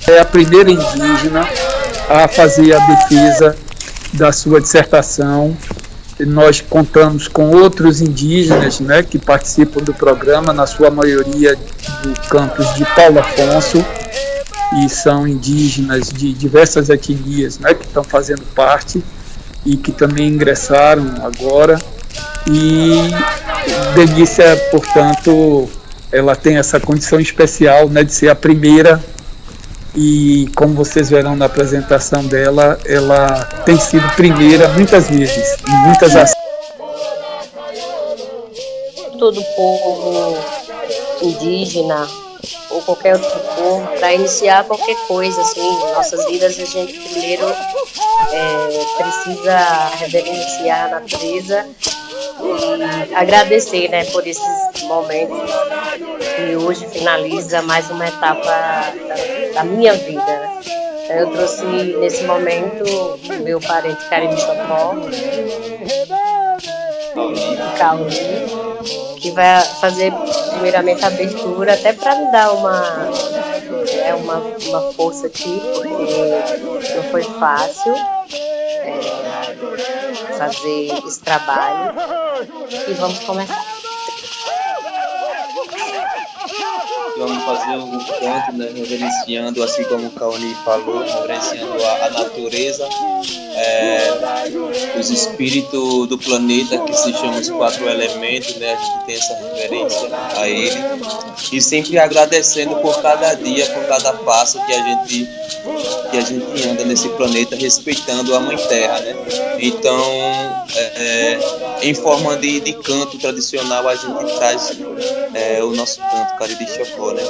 é a primeira indígena a fazer a defesa da sua dissertação. Nós contamos com outros indígenas, né, que participam do programa, na sua maioria do campus de Paulo Afonso, e são indígenas de diversas etnias, né, que estão fazendo parte e que também ingressaram agora. E Delícia, portanto, ela tem essa condição especial, né, de ser a primeira, e como vocês verão na apresentação dela, ela tem sido primeira muitas vezes, em muitas ações. Todo povo indígena ou qualquer outro povo, para iniciar qualquer coisa assim, em nossas vidas, a gente primeiro precisa reverenciar a natureza e agradecer, né, por esses momentos. E hoje finaliza mais uma etapa da minha vida, né? Eu trouxe nesse momento meu parente Cariri Chocó, Cauli, que vai fazer primeiramente a abertura, até para me dar uma força aqui, porque não foi fácil fazer esse trabalho. E vamos começar. Vamos fazer um canto, né, reverenciando, assim como o Caoni falou, reverenciando a natureza, os espíritos do planeta, que se chamam os 4 elementos, né, a gente tem essa reverência a ele, e sempre agradecendo por cada dia, por cada passo que a gente anda nesse planeta, respeitando a Mãe Terra, né? Então, em forma de canto tradicional, a gente traz o nosso canto Cariri Chocó, né?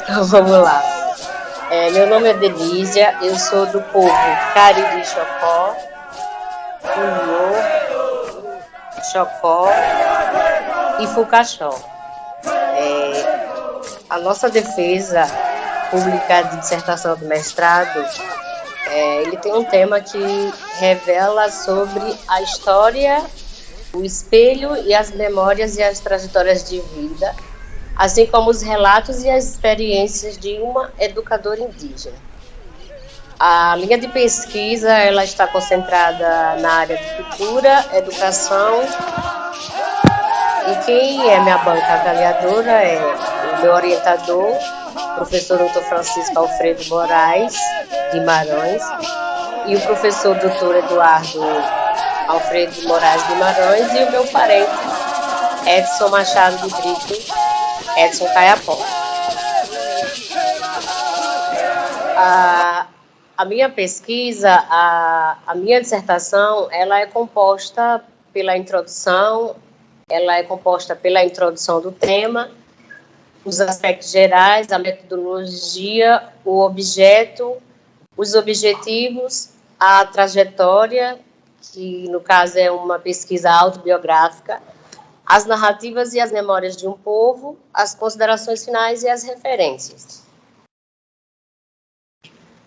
Então vamos lá. Meu nome é Delícia, eu sou do povo Cariri Chocó, Cunhô, Chocó e Fucaxó. A nossa defesa pública de dissertação do mestrado, ele tem um tema que revela sobre a história, o espelho e as memórias e as trajetórias de vida, assim como os relatos e as experiências de uma educadora indígena. A linha de pesquisa ela está concentrada na área de cultura, educação E quem é minha banca avaliadora é o meu orientador, professor Dr. Francisco Alfredo Moraes Guimarães, e o professor Dr. Eduardo Alfredo Moraes Guimarães, e o meu parente, Edson Machado de Brito, Edson Caiapó. A minha pesquisa, a minha dissertação, ela é composta pela introdução, do tema, os aspectos gerais, a metodologia, o objeto, os objetivos, a trajetória, que no caso é uma pesquisa autobiográfica, as narrativas e as memórias de um povo, as considerações finais e as referências.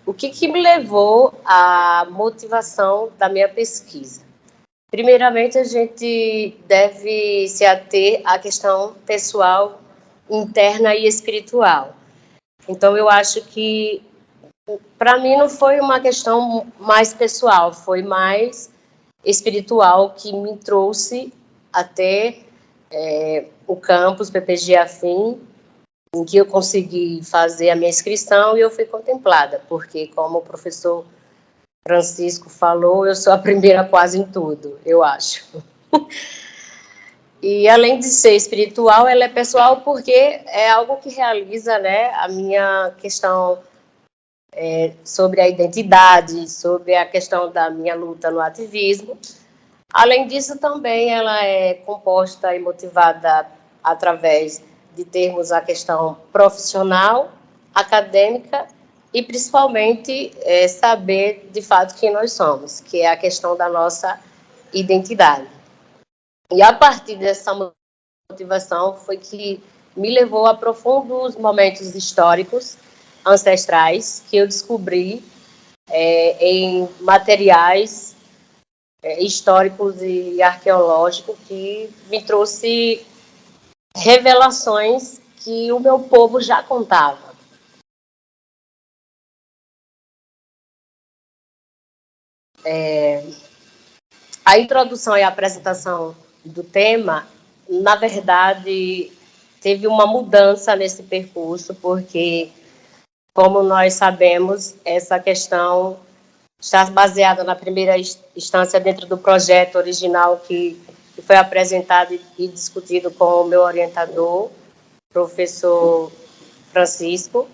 O que me levou à motivação da minha pesquisa? Primeiramente, a gente deve se ater à questão pessoal, interna e espiritual. Então, eu acho que, para mim, não foi uma questão mais pessoal, foi mais espiritual, que me trouxe até o campus PPG Afim, em que eu consegui fazer a minha inscrição e eu fui contemplada, porque, como o professor Francisco falou, eu sou a primeira quase em tudo, eu acho. E, além de ser espiritual, ela é pessoal porque é algo que realiza, né, a minha questão sobre a identidade, sobre a questão da minha luta no ativismo. Além disso, também ela é composta e motivada através de termos a questão profissional, acadêmica e, principalmente, saber, de fato, quem nós somos, que é a questão da nossa identidade. E, a partir dessa motivação, foi que me levou a profundos momentos históricos, ancestrais, que eu descobri em materiais históricos e arqueológicos, que me trouxe revelações que o meu povo já contava. A introdução e a apresentação do tema, na verdade, teve uma mudança nesse percurso, porque, como nós sabemos, essa questão está baseada na primeira instância dentro do projeto original que foi apresentado e discutido com o meu orientador, professor Francisco.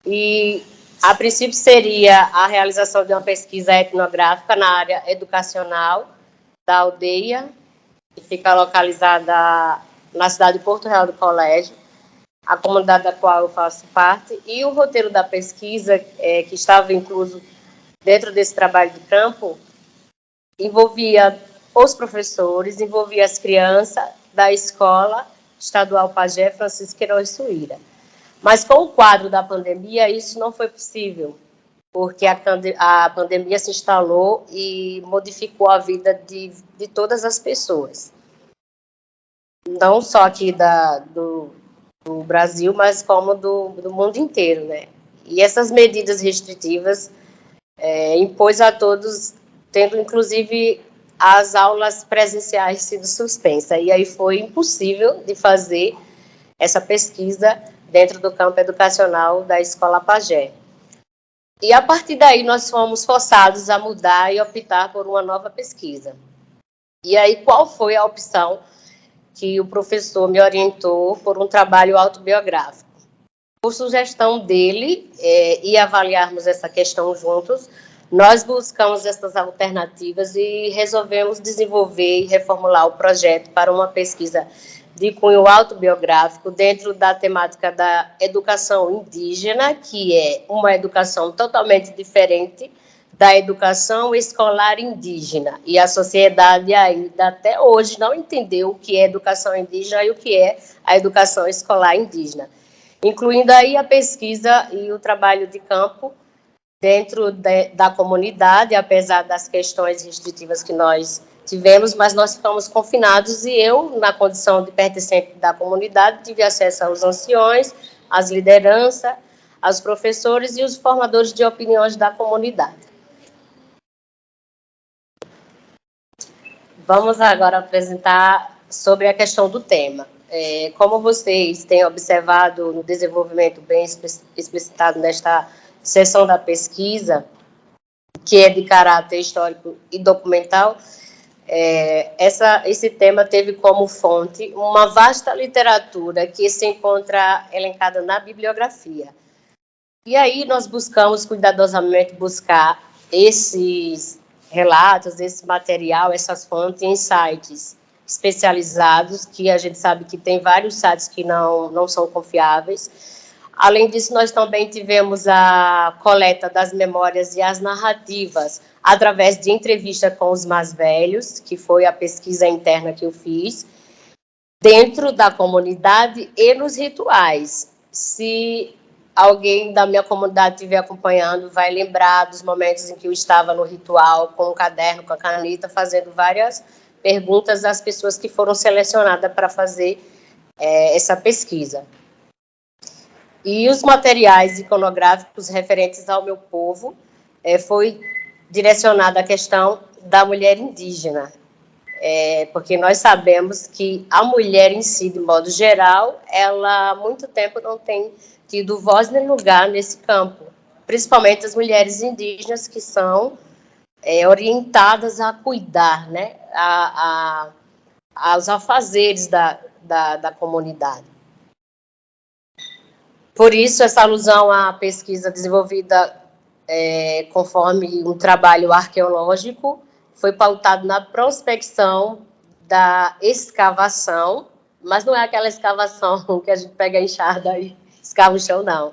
E, a princípio, seria a realização de uma pesquisa etnográfica na área educacional da aldeia, que fica localizada na cidade de Porto Real do Colégio, a comunidade da qual eu faço parte, e o roteiro da pesquisa, que estava incluso dentro desse trabalho de campo, envolvia os professores, envolvia as crianças da Escola Estadual Pajé Francisco Queiroz Suíra. Mas, com o quadro da pandemia, isso não foi possível, porque a pandemia se instalou e modificou a vida de todas as pessoas. Não só aqui do Brasil, mas como do mundo inteiro, né? E essas medidas restritivas impôs a todos, tendo inclusive as aulas presenciais sido suspensas. E aí foi impossível de fazer essa pesquisa dentro do campo educacional da Escola Pajé. E, a partir daí, nós fomos forçados a mudar e optar por uma nova pesquisa. E aí, qual foi a opção que o professor me orientou por um trabalho autobiográfico? Por sugestão dele, e avaliarmos essa questão juntos, nós buscamos essas alternativas e resolvemos desenvolver e reformular o projeto para uma pesquisa de cunho autobiográfico dentro da temática da educação indígena, que é uma educação totalmente diferente da educação escolar indígena. E a sociedade ainda até hoje não entendeu o que é educação indígena e o que é a educação escolar indígena, incluindo aí a pesquisa e o trabalho de campo dentro da comunidade, apesar das questões restritivas que nós tivemos, mas nós ficamos confinados, e eu, na condição de pertencente da comunidade, tive acesso aos anciões, às lideranças, aos professores e os formadores de opiniões da comunidade. Vamos agora apresentar sobre a questão do tema. Como vocês têm observado no desenvolvimento bem explicitado nesta seção da pesquisa, que é de caráter histórico e documental, esse tema teve como fonte uma vasta literatura que se encontra elencada na bibliografia. E aí nós buscamos cuidadosamente buscar esses relatos, esse material, essas fontes em sites especializados, que a gente sabe que tem vários sites que não são confiáveis. Além disso, nós também tivemos a coleta das memórias e as narrativas através de entrevista com os mais velhos, que foi a pesquisa interna que eu fiz, dentro da comunidade e nos rituais. Se alguém da minha comunidade estiver acompanhando, vai lembrar dos momentos em que eu estava no ritual, com o caderno, com a caneta, fazendo várias perguntas às pessoas que foram selecionadas para fazer essa pesquisa. E os materiais iconográficos referentes ao meu povo foi direcionado à questão da mulher indígena, porque nós sabemos que a mulher em si, de modo geral, ela há muito tempo não tem tido voz nem lugar nesse campo, principalmente as mulheres indígenas que são orientadas a cuidar, né, aos afazeres da comunidade. Por isso, essa alusão à pesquisa desenvolvida conforme um trabalho arqueológico foi pautado na prospecção da escavação, mas não é aquela escavação que a gente pega a enxada e escava o chão, não.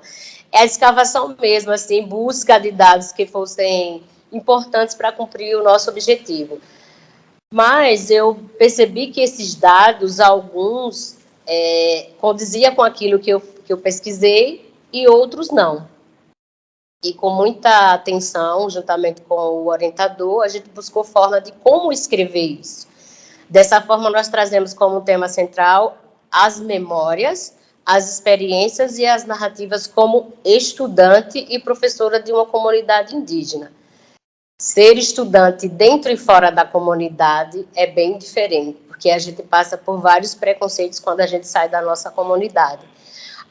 É a escavação mesmo, assim, em busca de dados que fossem importantes para cumprir o nosso objetivo. Mas eu percebi que esses dados, alguns, condizia com aquilo que eu pesquisei e outros não. E com muita atenção, juntamente com o orientador, a gente buscou forma de como escrever isso. Dessa forma, nós trazemos como tema central as memórias, as experiências e as narrativas como estudante e professora de uma comunidade indígena. Ser estudante dentro e fora da comunidade é bem diferente, porque a gente passa por vários preconceitos quando a gente sai da nossa comunidade.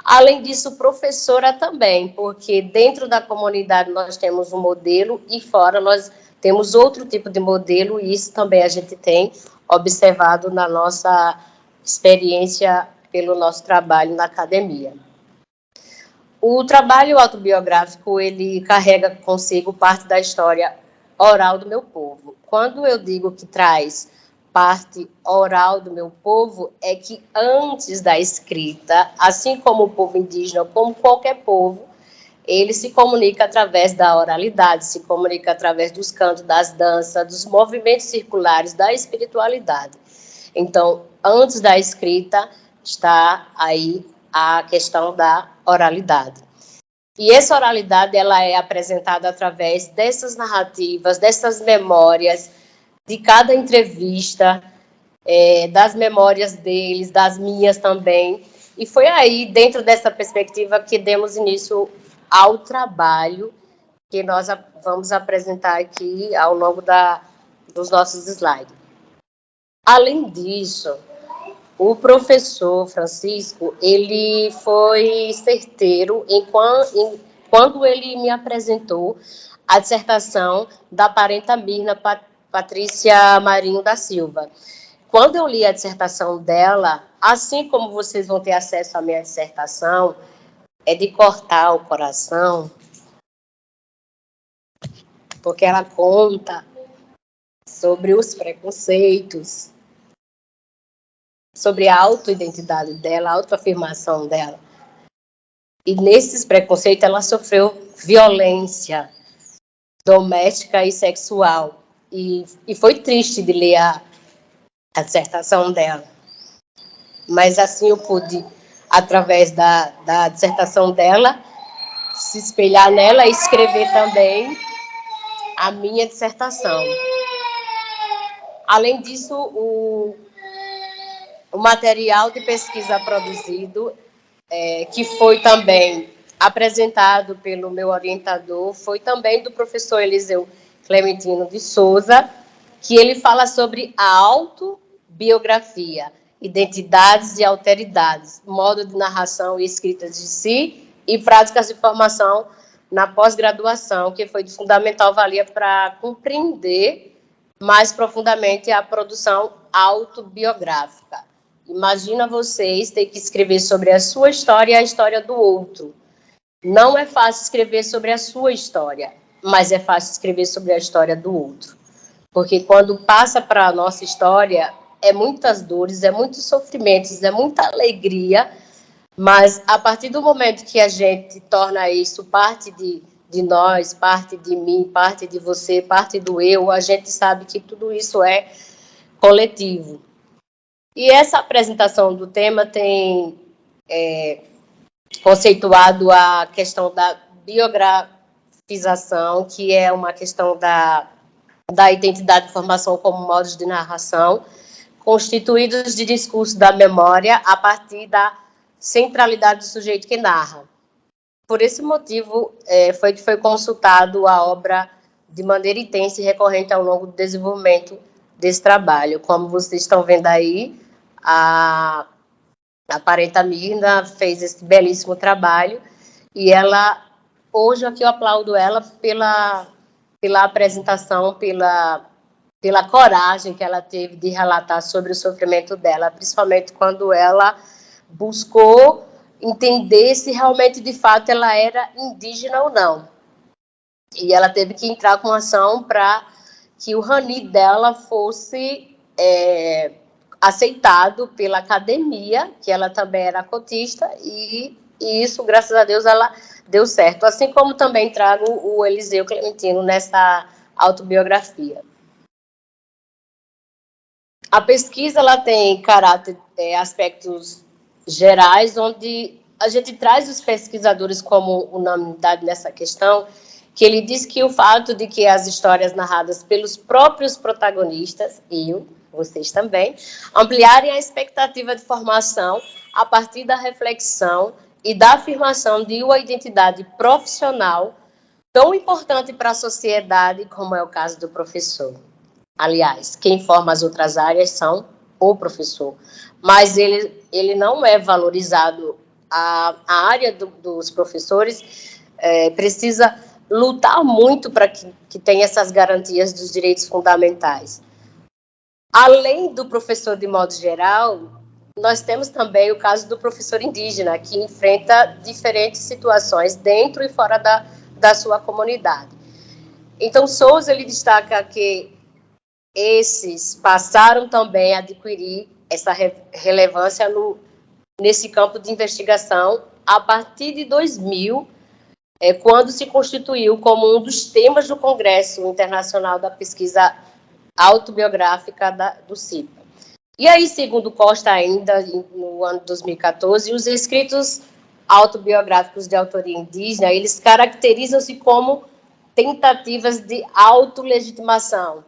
Além disso, professora também, porque dentro da comunidade nós temos um modelo e fora nós temos outro tipo de modelo, e isso também a gente tem observado na nossa experiência pelo nosso trabalho na academia. O trabalho autobiográfico, ele carrega consigo parte da história oral do meu povo. Quando eu digo que traz parte oral do meu povo, é que antes da escrita, assim como o povo indígena, como qualquer povo, ele se comunica através da oralidade, se comunica através dos cantos, das danças, dos movimentos circulares, da espiritualidade. Então, antes da escrita, está aí a questão da oralidade. E essa oralidade, ela é apresentada através dessas narrativas, dessas memórias, de cada entrevista, das memórias deles, das minhas também. E foi aí, dentro dessa perspectiva, que demos início ao trabalho que nós vamos apresentar aqui ao longo dos nossos slides. Além disso, o professor Francisco, ele foi certeiro quando ele me apresentou a dissertação da parenta Mirna Patrícia Marinho da Silva. Quando eu li a dissertação dela, assim como vocês vão ter acesso à minha dissertação, é de cortar o coração, porque ela conta sobre os preconceitos, sobre a autoidentidade dela, a autoafirmação dela. E nesses preconceitos ela sofreu violência doméstica e sexual. E foi triste de ler a dissertação dela. Mas assim eu pude, através da dissertação dela, se espelhar nela e escrever também a minha dissertação. Além disso, o material de pesquisa produzido, que foi também apresentado pelo meu orientador, foi também do professor Eliseu Clementino de Souza, que ele fala sobre a autobiografia. identidades e alteridades, modo de narração e escrita de si e práticas de formação na pós-graduação, que foi de fundamental valia para compreender mais profundamente a produção autobiográfica. Imagina vocês ter que escrever sobre a sua história e a história do outro. Não é fácil escrever sobre a sua história, mas é fácil escrever sobre a história do outro. Porque quando passa para a nossa história, é muitas dores, é muitos sofrimentos, é muita alegria, mas a partir do momento que a gente torna isso parte de nós, parte de mim, parte de você, parte do eu, a gente sabe que tudo isso é coletivo. E essa apresentação do tema tem conceituado a questão da biografização, que é uma questão da identidade de formação como modos de narração, constituídos de discurso da memória a partir da centralidade do sujeito que narra. Por esse motivo, foi que foi consultado a obra de maneira intensa e recorrente ao longo do desenvolvimento desse trabalho. Como vocês estão vendo aí, a Parenta Mirna fez esse belíssimo trabalho e ela, hoje aqui eu aplaudo ela pela apresentação, pela coragem que ela teve de relatar sobre o sofrimento dela, principalmente quando ela buscou entender se realmente, de fato, ela era indígena ou não. E ela teve que entrar com ação para que o Rani dela fosse aceitado pela academia, que ela também era cotista, e isso, graças a Deus, ela deu certo. Assim como também trago o Eliseu Clementino nessa autobiografia. A pesquisa ela tem caráter, aspectos gerais, onde a gente traz os pesquisadores como unanimidade nessa questão, que ele diz que o fato de que as histórias narradas pelos próprios protagonistas, vocês também, ampliarem a expectativa de formação a partir da reflexão e da afirmação de uma identidade profissional tão importante para a sociedade como é o caso do professor. Aliás, quem forma as outras áreas são o professor, mas ele não é valorizado. A área dos professores precisa lutar muito para que tenha essas garantias dos direitos fundamentais. Além do professor de modo geral, nós temos também o caso do professor indígena, que enfrenta diferentes situações dentro e fora da sua comunidade. Então, Souza ele destaca que esses passaram também a adquirir essa relevância nesse campo de investigação a partir de 2000, quando se constituiu como um dos temas do Congresso Internacional da Pesquisa Autobiográfica do CIPA. E aí, segundo Costa, ainda no ano de 2014, os escritos autobiográficos de autoria indígena, eles caracterizam-se como tentativas de autolegitimação.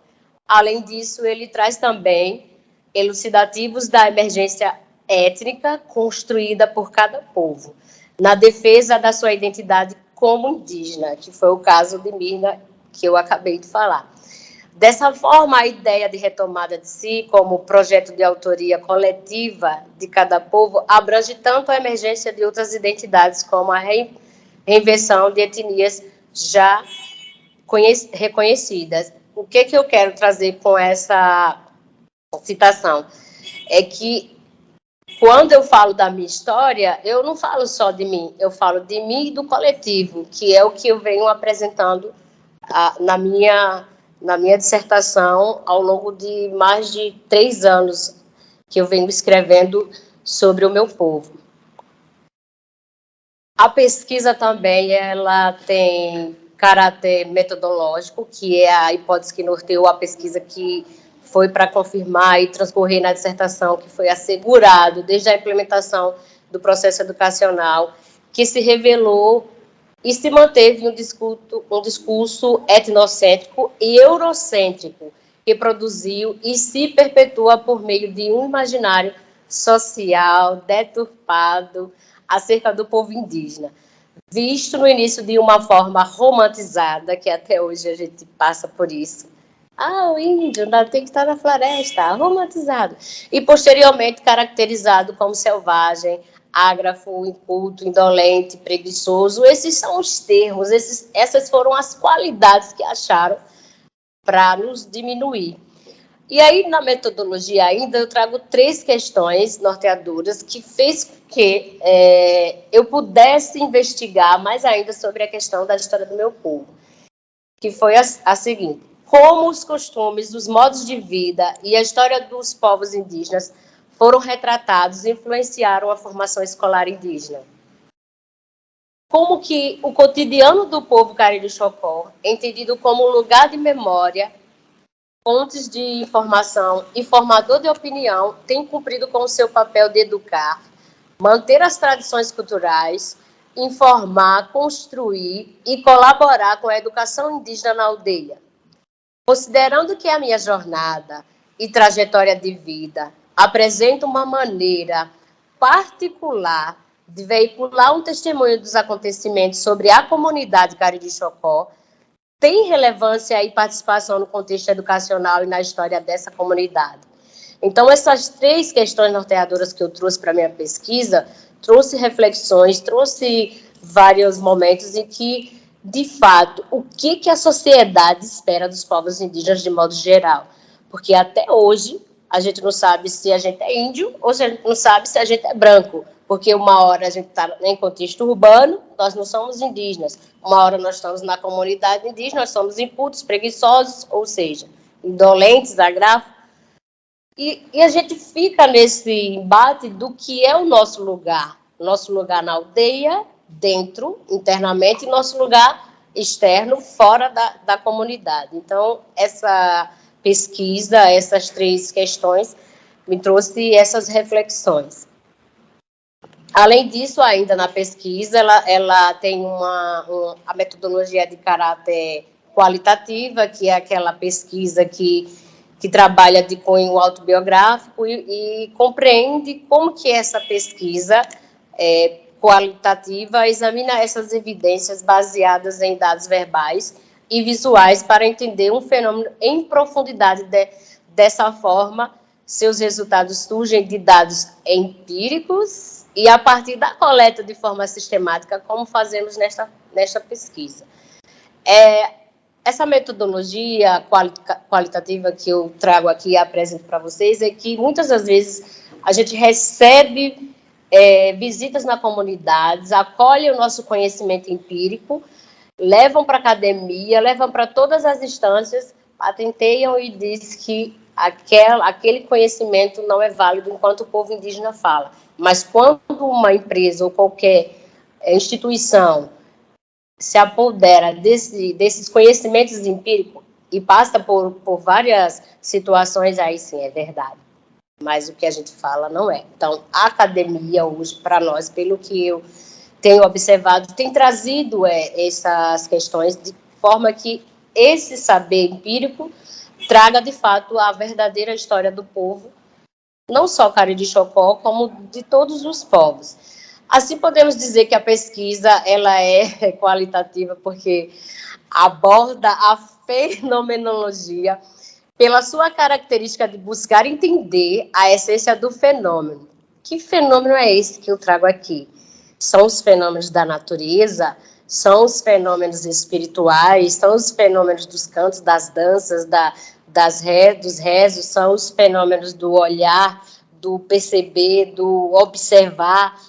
Além disso, ele traz também elucidativos da emergência étnica construída por cada povo, na defesa da sua identidade como indígena, que foi o caso de Mirna, que eu acabei de falar. Dessa forma, a ideia de retomada de si como projeto de autoria coletiva de cada povo abrange tanto a emergência de outras identidades como a reinvenção de etnias já reconhecidas. O que eu quero trazer com essa citação? É que, quando eu falo da minha história, eu não falo só de mim, eu falo de mim e do coletivo, que é o que eu venho apresentando na minha dissertação ao longo de mais de 3 anos que eu venho escrevendo sobre o meu povo. A pesquisa também ela tem caráter metodológico, que é a hipótese que norteou a pesquisa, que foi para confirmar e transcorrer na dissertação, que foi assegurado desde a implementação do processo educacional, que se revelou e se manteve um discurso etnocêntrico e eurocêntrico, que produziu e se perpetua por meio de um imaginário social deturpado acerca do povo indígena, visto no início de uma forma romantizada, que até hoje a gente passa por isso, O índio tem que estar na floresta, romantizado. E, posteriormente, caracterizado como selvagem, ágrafo, inculto, indolente, preguiçoso. Esses são os termos, essas foram as qualidades que acharam para nos diminuir. E aí, na metodologia ainda, eu trago 3 questões norteadoras que fez com que eu pudesse investigar mais ainda sobre a questão da história do meu povo, que foi a seguinte: como os costumes, os modos de vida e a história dos povos indígenas foram retratados e influenciaram a formação escolar indígena. Como que o cotidiano do povo Cariri-Chocó, entendido como lugar de memória, fontes de informação e formador de opinião, tem cumprido com o seu papel de educar, manter as tradições culturais, informar, construir e colaborar com a educação indígena na aldeia. Considerando que a minha jornada e trajetória de vida apresenta uma maneira particular de veicular um testemunho dos acontecimentos sobre a comunidade Cariri-Chocó, tem relevância e participação no contexto educacional e na história dessa comunidade. Então, essas 3 questões norteadoras que eu trouxe para a minha pesquisa, trouxe reflexões, trouxe vários momentos em que, de fato, o que a sociedade espera dos povos indígenas de modo geral. Porque até hoje, a gente não sabe se a gente é índio ou se a gente não sabe se a gente é branco. Porque uma hora a gente está em contexto urbano, nós não somos indígenas. Uma hora nós estamos na comunidade indígena, nós somos incultos, preguiçosos, ou seja, indolentes, agravos. E a gente fica nesse embate do que é o nosso lugar. Nosso lugar na aldeia, dentro, internamente, e nosso lugar externo, fora da comunidade. Então, essa pesquisa, essas 3 questões, me trouxe essas reflexões. Além disso, ainda na pesquisa, ela tem a metodologia de caráter qualitativa, que é aquela pesquisa que trabalha de cunho autobiográfico e compreende como que essa pesquisa qualitativa examina essas evidências baseadas em dados verbais e visuais para entender um fenômeno em profundidade. Dessa forma, seus resultados surgem de dados empíricos e a partir da coleta de forma sistemática, como fazemos nesta pesquisa. Essa metodologia qualitativa que eu trago aqui e apresento para vocês é que muitas das vezes a gente recebe visitas na comunidade, acolhe o nosso conhecimento empírico, levam para a academia, levam para todas as instâncias, patenteiam e dizem que aquele conhecimento não é válido enquanto o povo indígena fala. Mas quando uma empresa ou qualquer instituição se apodera desses conhecimentos empíricos e passa por várias situações, aí sim é verdade. Mas o que a gente fala não é. Então, a academia hoje, para nós, pelo que eu tenho observado, tem trazido essas questões de forma que esse saber empírico traga, de fato, a verdadeira história do povo, não só Cariri-Chocó, como de todos os povos. Assim, podemos dizer que a pesquisa ela é qualitativa porque aborda a fenomenologia pela sua característica de buscar entender a essência do fenômeno. Que fenômeno é esse que eu trago aqui? São os fenômenos da natureza? São os fenômenos espirituais? São os fenômenos dos cantos, das danças, dos rezos? São os fenômenos do olhar, do perceber, do observar?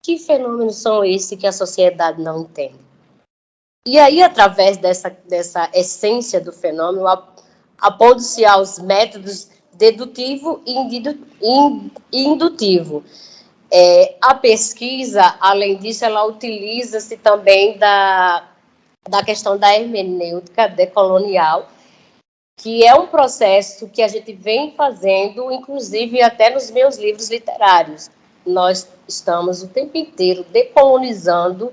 Que fenômenos são esses que a sociedade não entende? E aí, através dessa essência do fenômeno, apondo-se aos métodos dedutivo e indutivo. A pesquisa, além disso, ela utiliza-se também da questão da hermenêutica decolonial, que é um processo que a gente vem fazendo, inclusive até nos meus livros literários. Nós estamos o tempo inteiro decolonizando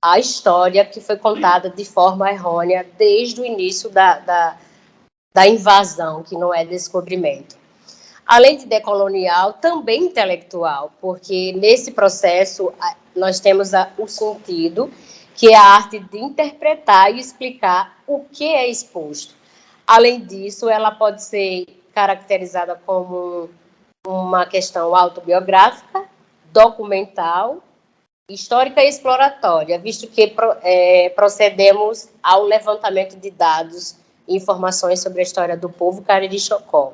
a história que foi contada de forma errônea desde o início da invasão, que não é descobrimento. Além de decolonial, também intelectual, porque nesse processo nós temos o sentido, que é a arte de interpretar e explicar o que é exposto. Além disso, ela pode ser caracterizada como uma questão autobiográfica, documental, histórica e exploratória, visto que procedemos ao levantamento de dados e informações sobre a história do povo Cariri-Chocó.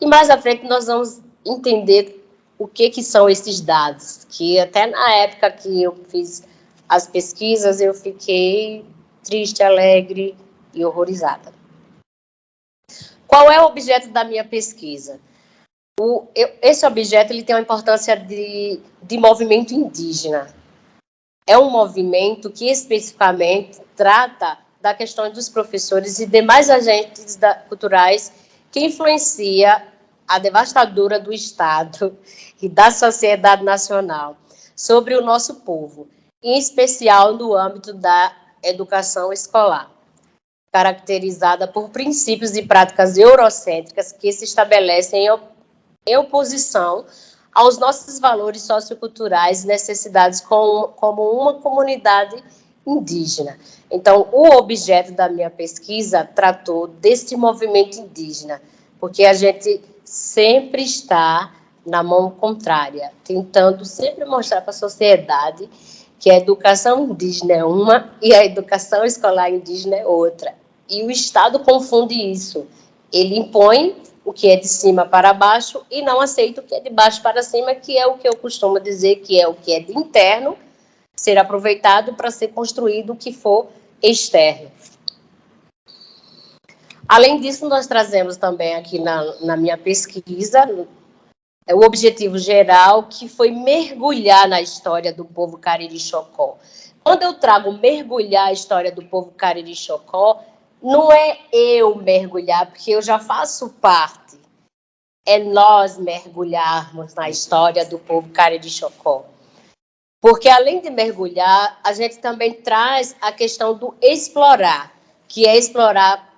E mais à frente nós vamos entender o que são esses dados, que até na época que eu fiz as pesquisas eu fiquei triste, alegre e horrorizada. Qual é o objeto da minha pesquisa? Esse objeto ele tem uma importância de movimento indígena. É um movimento que especificamente trata da questão dos professores e demais agentes culturais que influencia a devastadora do Estado e da sociedade nacional sobre o nosso povo, em especial no âmbito da educação escolar, caracterizada por princípios e práticas eurocêntricas que se estabelecem em oposição aos nossos valores socioculturais e necessidades como uma comunidade indígena. Então, o objeto da minha pesquisa tratou desse movimento indígena, porque a gente sempre está na mão contrária, tentando sempre mostrar para a sociedade que a educação indígena é uma e a educação escolar indígena é outra. E o Estado confunde isso. Ele impõe o que é de cima para baixo e não aceita o que é de baixo para cima, que é o que eu costumo dizer que é o que é de interno, ser aproveitado para ser construído o que for externo. Além disso, nós trazemos também aqui na minha pesquisa o objetivo geral, que foi mergulhar na história do povo Cariri-Chocó. Quando eu trago mergulhar a história do povo Cariri-Chocó, não é eu mergulhar, porque eu já faço parte. É nós mergulharmos na história do povo Cariri-Chocó. Porque, além de mergulhar, a gente também traz a questão do explorar, que é explorar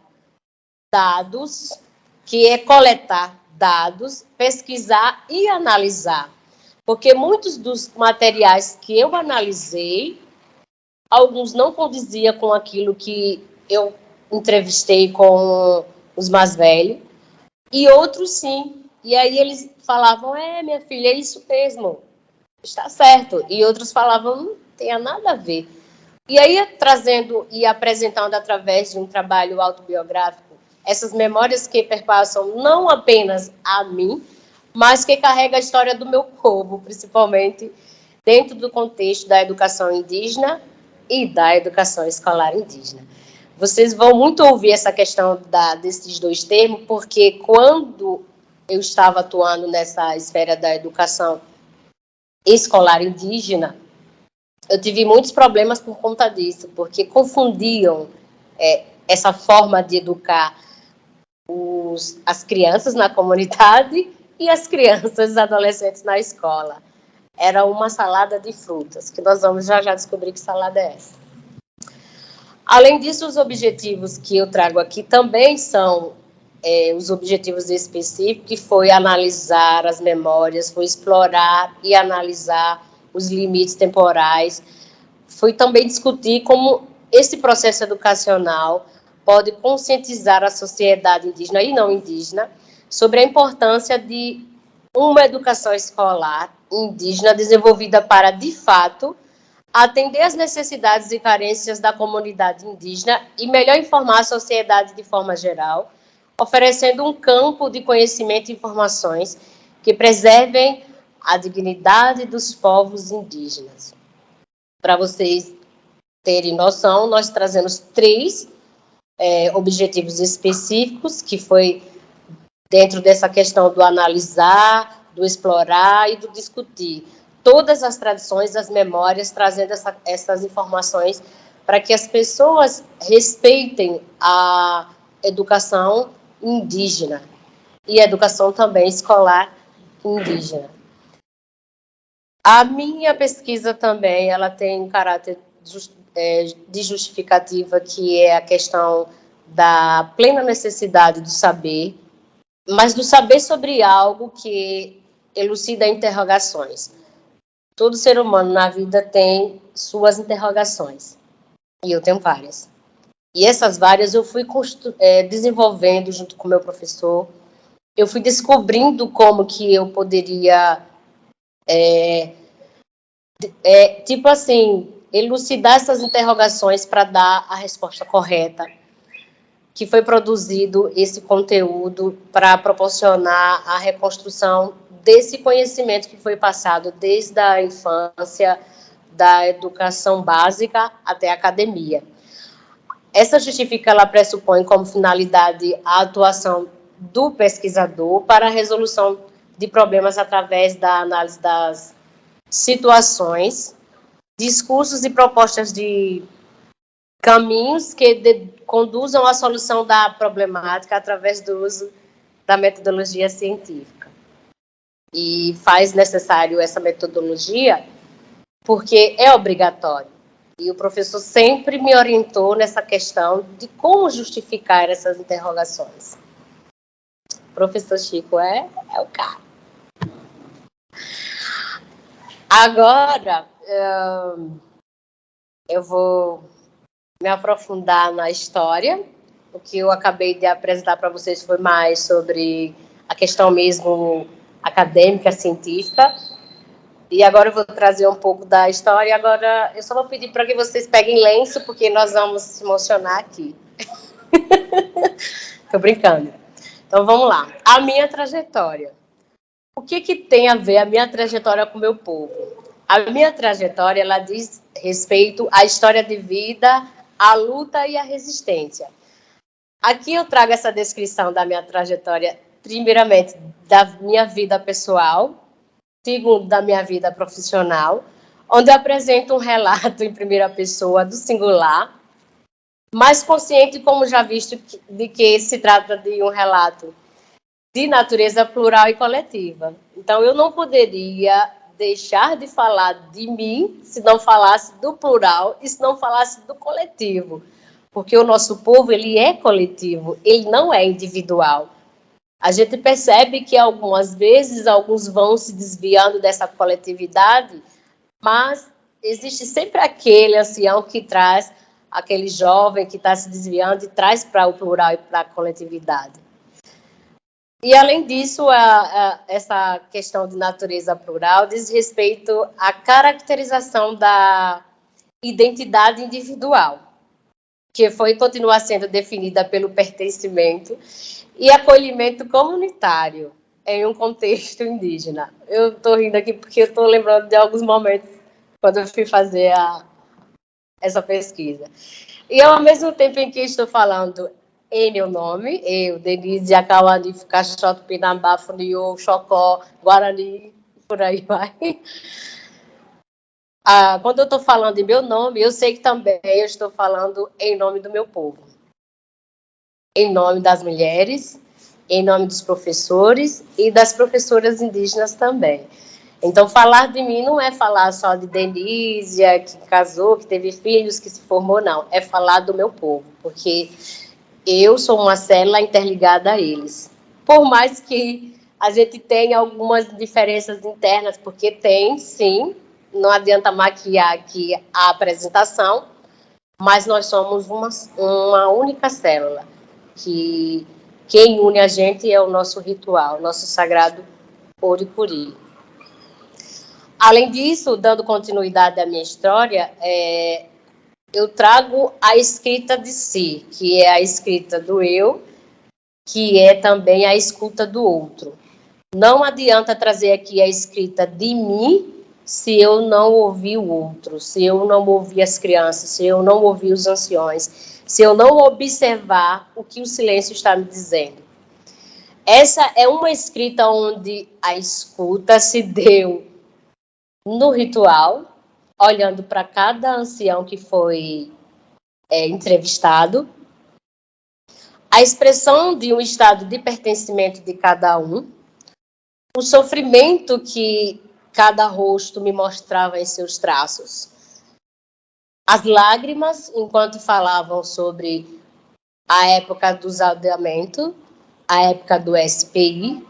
dados, que é coletar dados, pesquisar e analisar. Porque muitos dos materiais que eu analisei, alguns não condiziam com aquilo que eu entrevistei com os mais velhos, e outros sim. E aí eles falavam, minha filha, é isso mesmo, está certo. E outros falavam, não tem nada a ver. E aí, trazendo e apresentando através de um trabalho autobiográfico, essas memórias que perpassam não apenas a mim, mas que carrega a história do meu povo, principalmente dentro do contexto da educação indígena e da educação escolar indígena. Vocês vão muito ouvir essa questão desses dois termos, porque quando eu estava atuando nessa esfera da educação escolar indígena, eu tive muitos problemas por conta disso, porque confundiam essa forma de educar as crianças na comunidade e as crianças e adolescentes na escola. Era uma salada de frutas, que nós vamos já descobrir que salada é essa. Além disso, os objetivos que eu trago aqui também são os objetivos específicos, que foi analisar as memórias, foi explorar e analisar os limites temporais, foi também discutir como esse processo educacional pode conscientizar a sociedade indígena e não indígena sobre a importância de uma educação escolar indígena desenvolvida para, de fato, atender às necessidades e carências da comunidade indígena e melhor informar a sociedade de forma geral, oferecendo um campo de conhecimento e informações que preservem a dignidade dos povos indígenas. Para vocês terem noção, nós trazemos 3 objetivos específicos, que foi dentro dessa questão do analisar, do explorar e do discutir. Todas as tradições, as memórias, trazendo essas informações para que as pessoas respeitem a educação indígena e a educação também escolar indígena. A minha pesquisa também, ela tem um caráter de justificativa, que é a questão da plena necessidade do saber, mas do saber sobre algo que elucida interrogações. Todo ser humano na vida tem suas interrogações, e eu tenho várias. E essas várias eu fui desenvolvendo junto com o meu professor. Eu fui descobrindo como que eu poderia, tipo assim, elucidar essas interrogações para dar a resposta correta, que foi produzido esse conteúdo para proporcionar a reconstrução desse conhecimento que foi passado desde a infância, da educação básica até a academia. Essa justificativa ela pressupõe como finalidade a atuação do pesquisador para a resolução de problemas através da análise das situações, discursos e propostas de caminhos que conduzam à solução da problemática através do uso da metodologia científica. E faz necessário essa metodologia porque é obrigatório. E o professor sempre me orientou nessa questão de como justificar essas interrogações. O professor Chico é o cara. Agora, eu vou me aprofundar na história. O que eu acabei de apresentar para vocês foi mais sobre a questão mesmo acadêmica, científica. E agora eu vou trazer um pouco da história. Agora eu só vou pedir para que vocês peguem lenço, porque nós vamos se emocionar aqui. Estou brincando. Então vamos lá. A minha trajetória. O que tem a ver a minha trajetória com o meu povo? A minha trajetória, ela diz respeito à história de vida, à luta e à resistência. Aqui eu trago essa descrição da minha trajetória, primeiramente, da minha vida pessoal, segundo, da minha vida profissional, onde eu apresento um relato em primeira pessoa do singular, mas consciente, como já visto, de que se trata de um relato de natureza plural e coletiva. Então, eu não poderia deixar de falar de mim se não falasse do plural e se não falasse do coletivo, porque o nosso povo, ele é coletivo, ele não é individual. A gente percebe que algumas vezes alguns vão se desviando dessa coletividade, mas existe sempre aquele ancião que traz, aquele jovem que está se desviando e traz para o plural e para a coletividade. E, além disso, essa questão de natureza plural diz respeito à caracterização da identidade individual, que continua sendo definida pelo pertencimento e acolhimento comunitário em um contexto indígena. Eu estou rindo aqui porque eu estou lembrando de alguns momentos quando eu fui fazer essa pesquisa. E, ao mesmo tempo em que estou falando em meu nome, eu, Denise Acauani, Caixoto, Pinambá, Funiô, Chocó, Guarani, por aí vai. Quando eu estou falando em meu nome, eu sei que também eu estou falando em nome do meu povo. Em nome das mulheres, em nome dos professores e das professoras indígenas também. Então, falar de mim não é falar só de Denise, que casou, que teve filhos, que se formou, não. É falar do meu povo, porque eu sou uma célula interligada a eles. Por mais que a gente tenha algumas diferenças internas, porque tem, sim, não adianta maquiar aqui a apresentação, mas nós somos uma única célula, que quem une a gente é o nosso ritual, nosso sagrado Oricuri. Além disso, dando continuidade à minha história, eu trago a escrita de si, que é a escrita do eu, que é também a escuta do outro. Não adianta trazer aqui a escrita de mim se eu não ouvir o outro, se eu não ouvir as crianças, se eu não ouvir os anciões, se eu não observar o que o silêncio está me dizendo. Essa é uma escrita onde a escuta se deu no ritual, olhando para cada ancião que foi entrevistado, a expressão de um estado de pertencimento de cada um, o sofrimento que cada rosto me mostrava em seus traços, as lágrimas enquanto falavam sobre a época do aldeamento, a época do SPI,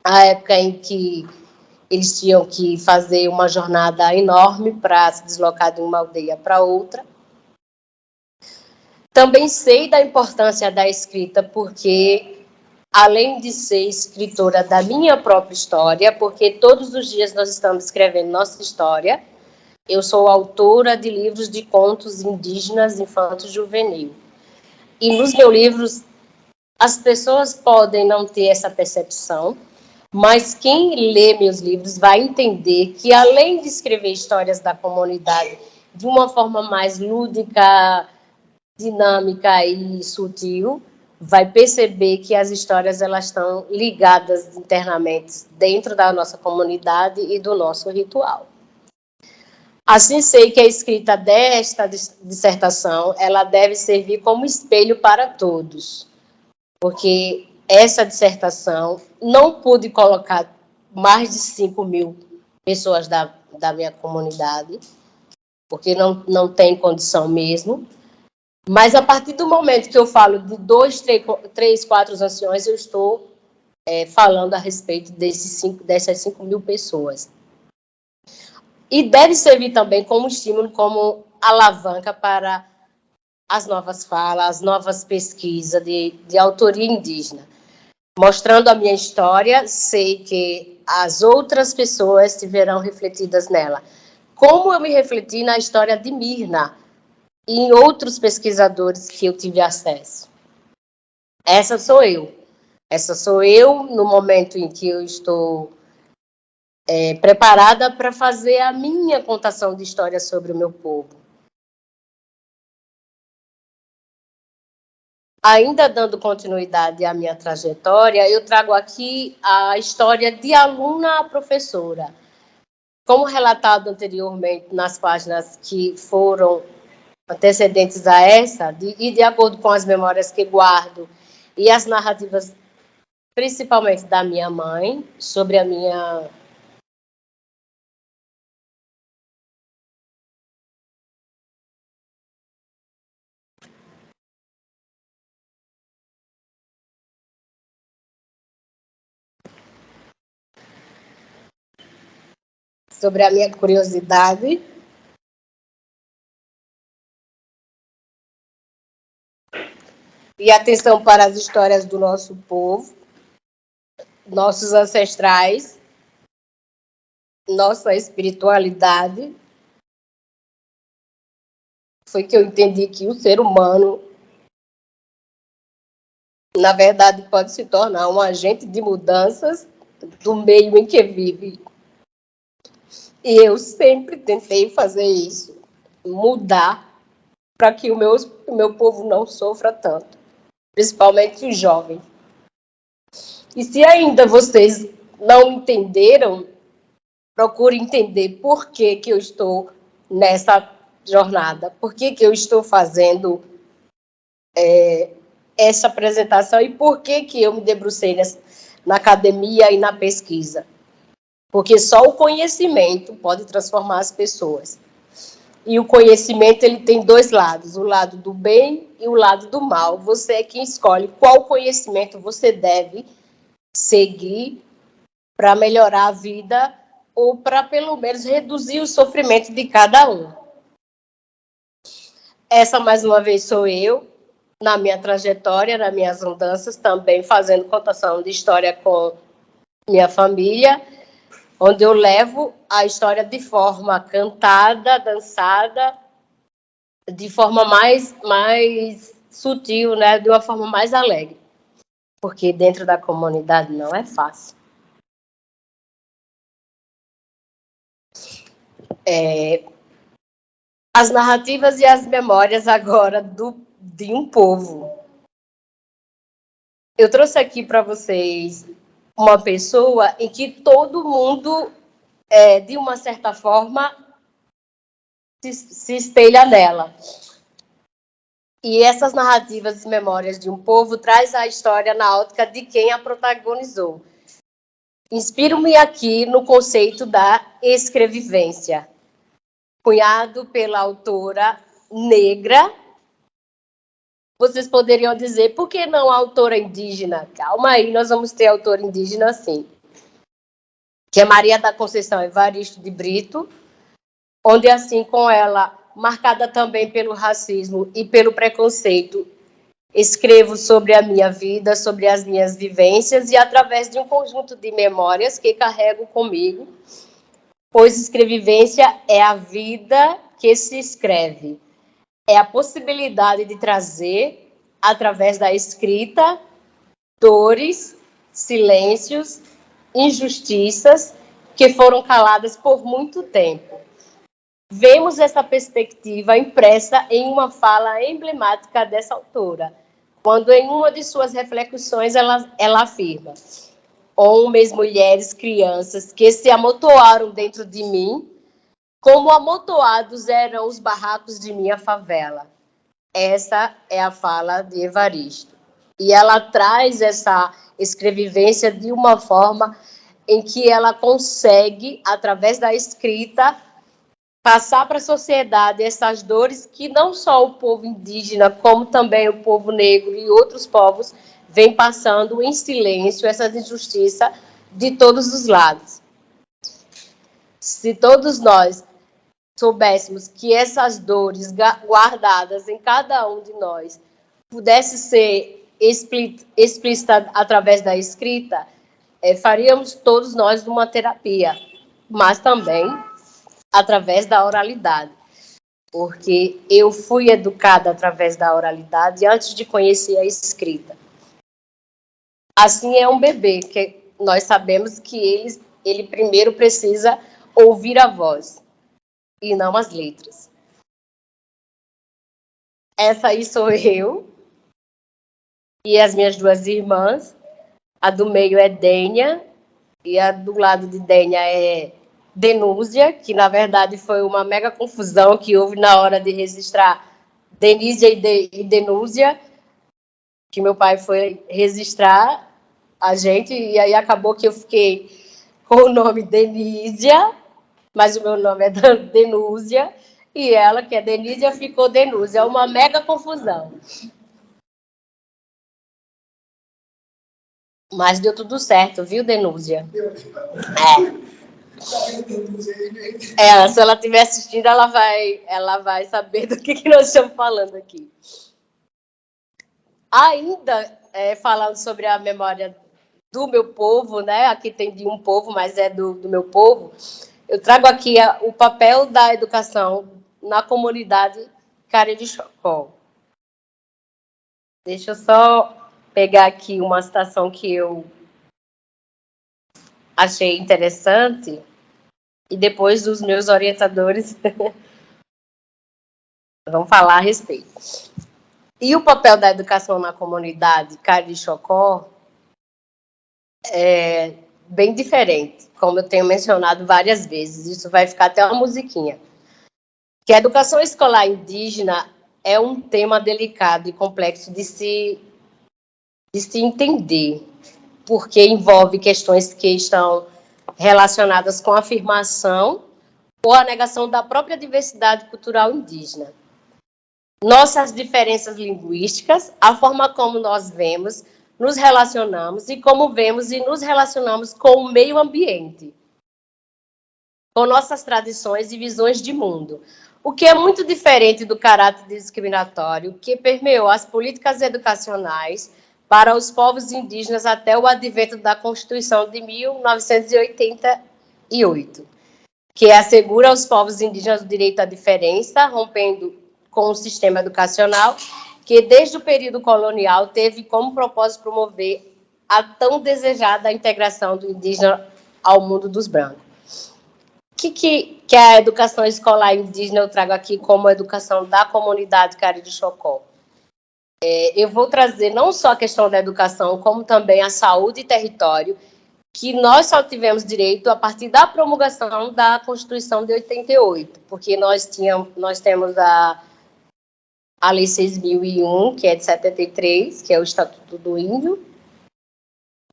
a época em que eles tinham que fazer uma jornada enorme para se deslocar de uma aldeia para outra. Também sei da importância da escrita, porque, além de ser escritora da minha própria história, porque todos os dias nós estamos escrevendo nossa história, eu sou autora de livros de contos indígenas infanto-juvenil. E nos meus livros, as pessoas podem não ter essa percepção, mas quem lê meus livros vai entender que, além de escrever histórias da comunidade de uma forma mais lúdica, dinâmica e sutil, vai perceber que as histórias elas estão ligadas internamente dentro da nossa comunidade e do nosso ritual. Assim, sei que a escrita desta dissertação ela deve servir como espelho para todos, porque essa dissertação não pude colocar mais de 5.000 pessoas da minha comunidade, porque não tem condição mesmo. Mas, a partir do momento que eu falo de 2, 3, 4 anciões, eu estou falando a respeito dessas 5.000 pessoas. E deve servir também como estímulo, como alavanca para as novas falas, as novas pesquisas de autoria indígena. Mostrando a minha história, sei que as outras pessoas se verão refletidas nela. Como eu me refleti na história de Mirna, e em outros pesquisadores que eu tive acesso. Essa sou eu. Essa sou eu no momento em que eu estou preparada para fazer a minha contação de história sobre o meu povo. Ainda dando continuidade à minha trajetória, eu trago aqui a história de aluna a professora. Como relatado anteriormente nas páginas que foram antecedentes a essa, e de acordo com as memórias que guardo e as narrativas, principalmente da minha mãe, sobre a minha curiosidade. E atenção para as histórias do nosso povo, nossos ancestrais, nossa espiritualidade. Foi que eu entendi que o ser humano, na verdade, pode se tornar um agente de mudanças do meio em que vive. E eu sempre tentei fazer isso, mudar, para que o meu povo não sofra tanto, principalmente os jovens. E se ainda vocês não entenderam, procure entender por que eu estou nessa jornada, por que eu estou fazendo essa apresentação e por que eu me debrucei na academia e na pesquisa. Porque só o conhecimento pode transformar as pessoas. E o conhecimento ele tem 2 lados, o lado do bem e o lado do mal. Você é quem escolhe qual conhecimento você deve seguir para melhorar a vida ou para, pelo menos, reduzir o sofrimento de cada um. Essa, mais uma vez, sou eu, na minha trajetória, nas minhas andanças, também fazendo contação de história com minha família, onde eu levo a história de forma cantada, dançada, de forma mais sutil, né? De uma forma mais alegre. Porque dentro da comunidade não é fácil. As narrativas e as memórias agora de um povo. Eu trouxe aqui para vocês uma pessoa em que todo mundo, de uma certa forma, se espelha nela. E essas narrativas e memórias de um povo traz a história na ótica de quem a protagonizou. Inspiro-me aqui no conceito da escrevivência, cunhado pela autora negra. Vocês poderiam dizer, por que não a autora indígena? Calma aí, nós vamos ter autora indígena sim. Que é Maria da Conceição Evaristo de Brito, onde assim com ela marcada também pelo racismo e pelo preconceito. Escrevo sobre a minha vida, sobre as minhas vivências e através de um conjunto de memórias que carrego comigo, pois escrevivência é a vida que se escreve. É a possibilidade de trazer, através da escrita, dores, silêncios, injustiças que foram caladas por muito tempo. Vemos essa perspectiva impressa em uma fala emblemática dessa autora, quando em uma de suas reflexões ela afirma: homens, mulheres, crianças que se amontoaram dentro de mim, como amontoados eram os barracos de minha favela. Essa é a fala de Evaristo. E ela traz essa escrevivência de uma forma em que ela consegue, através da escrita, passar para a sociedade essas dores que não só o povo indígena, como também o povo negro e outros povos vêm passando em silêncio essa injustiça de todos os lados. Se todos nós soubéssemos que essas dores guardadas em cada um de nós pudesse ser explícita através da escrita, faríamos todos nós uma terapia, mas também através da oralidade, porque eu fui educada através da oralidade antes de conhecer a escrita. Assim é um bebê, que nós sabemos que ele primeiro precisa ouvir a voz e não as letras. Essa aí sou eu e as minhas duas irmãs. A do meio é Dênia e a do lado de Dênia é Denúzia, que na verdade foi uma mega confusão que houve na hora de registrar Denísia e Denúzia, que meu pai foi registrar a gente, e aí acabou que eu fiquei com o nome Denísia, mas o meu nome é Denúzia, e ela, que é Denísia, ficou Denúzia. É uma mega confusão. Mas deu tudo certo, viu, Denúzia? Se ela estiver assistindo, ela vai saber do que nós estamos falando aqui. Ainda falando sobre a memória do meu povo, né? Aqui tem de um povo, mas é do meu povo. Eu trago aqui o papel da educação na comunidade Cariri Chocó. Deixa eu só pegar aqui uma citação que eu achei interessante e depois os meus orientadores vão falar a respeito. E o papel da educação na comunidade Cariri Chocó é bem diferente, como eu tenho mencionado várias vezes. Isso vai ficar até uma musiquinha. Que a educação escolar indígena é um tema delicado e complexo de se entender, porque envolve questões que estão relacionadas com a afirmação ou a negação da própria diversidade cultural indígena. Nossas diferenças linguísticas, a forma como nós vemos, nos relacionamos e como vemos e nos relacionamos com o meio ambiente, com nossas tradições e visões de mundo, o que é muito diferente do caráter discriminatório que permeou as políticas educacionais para os povos indígenas até o advento da Constituição de 1988, que assegura aos povos indígenas o direito à diferença, rompendo com o sistema educacional que, desde o período colonial, teve como propósito promover a tão desejada integração do indígena ao mundo dos brancos. Que a educação escolar indígena eu trago aqui como a educação da comunidade Cariri Chocó. Eu vou trazer não só a questão da educação, como também a saúde e território, que nós só tivemos direito a partir da promulgação da Constituição de 88, porque nós temos a Lei 6.001, que é de 73, que é o Estatuto do Índio.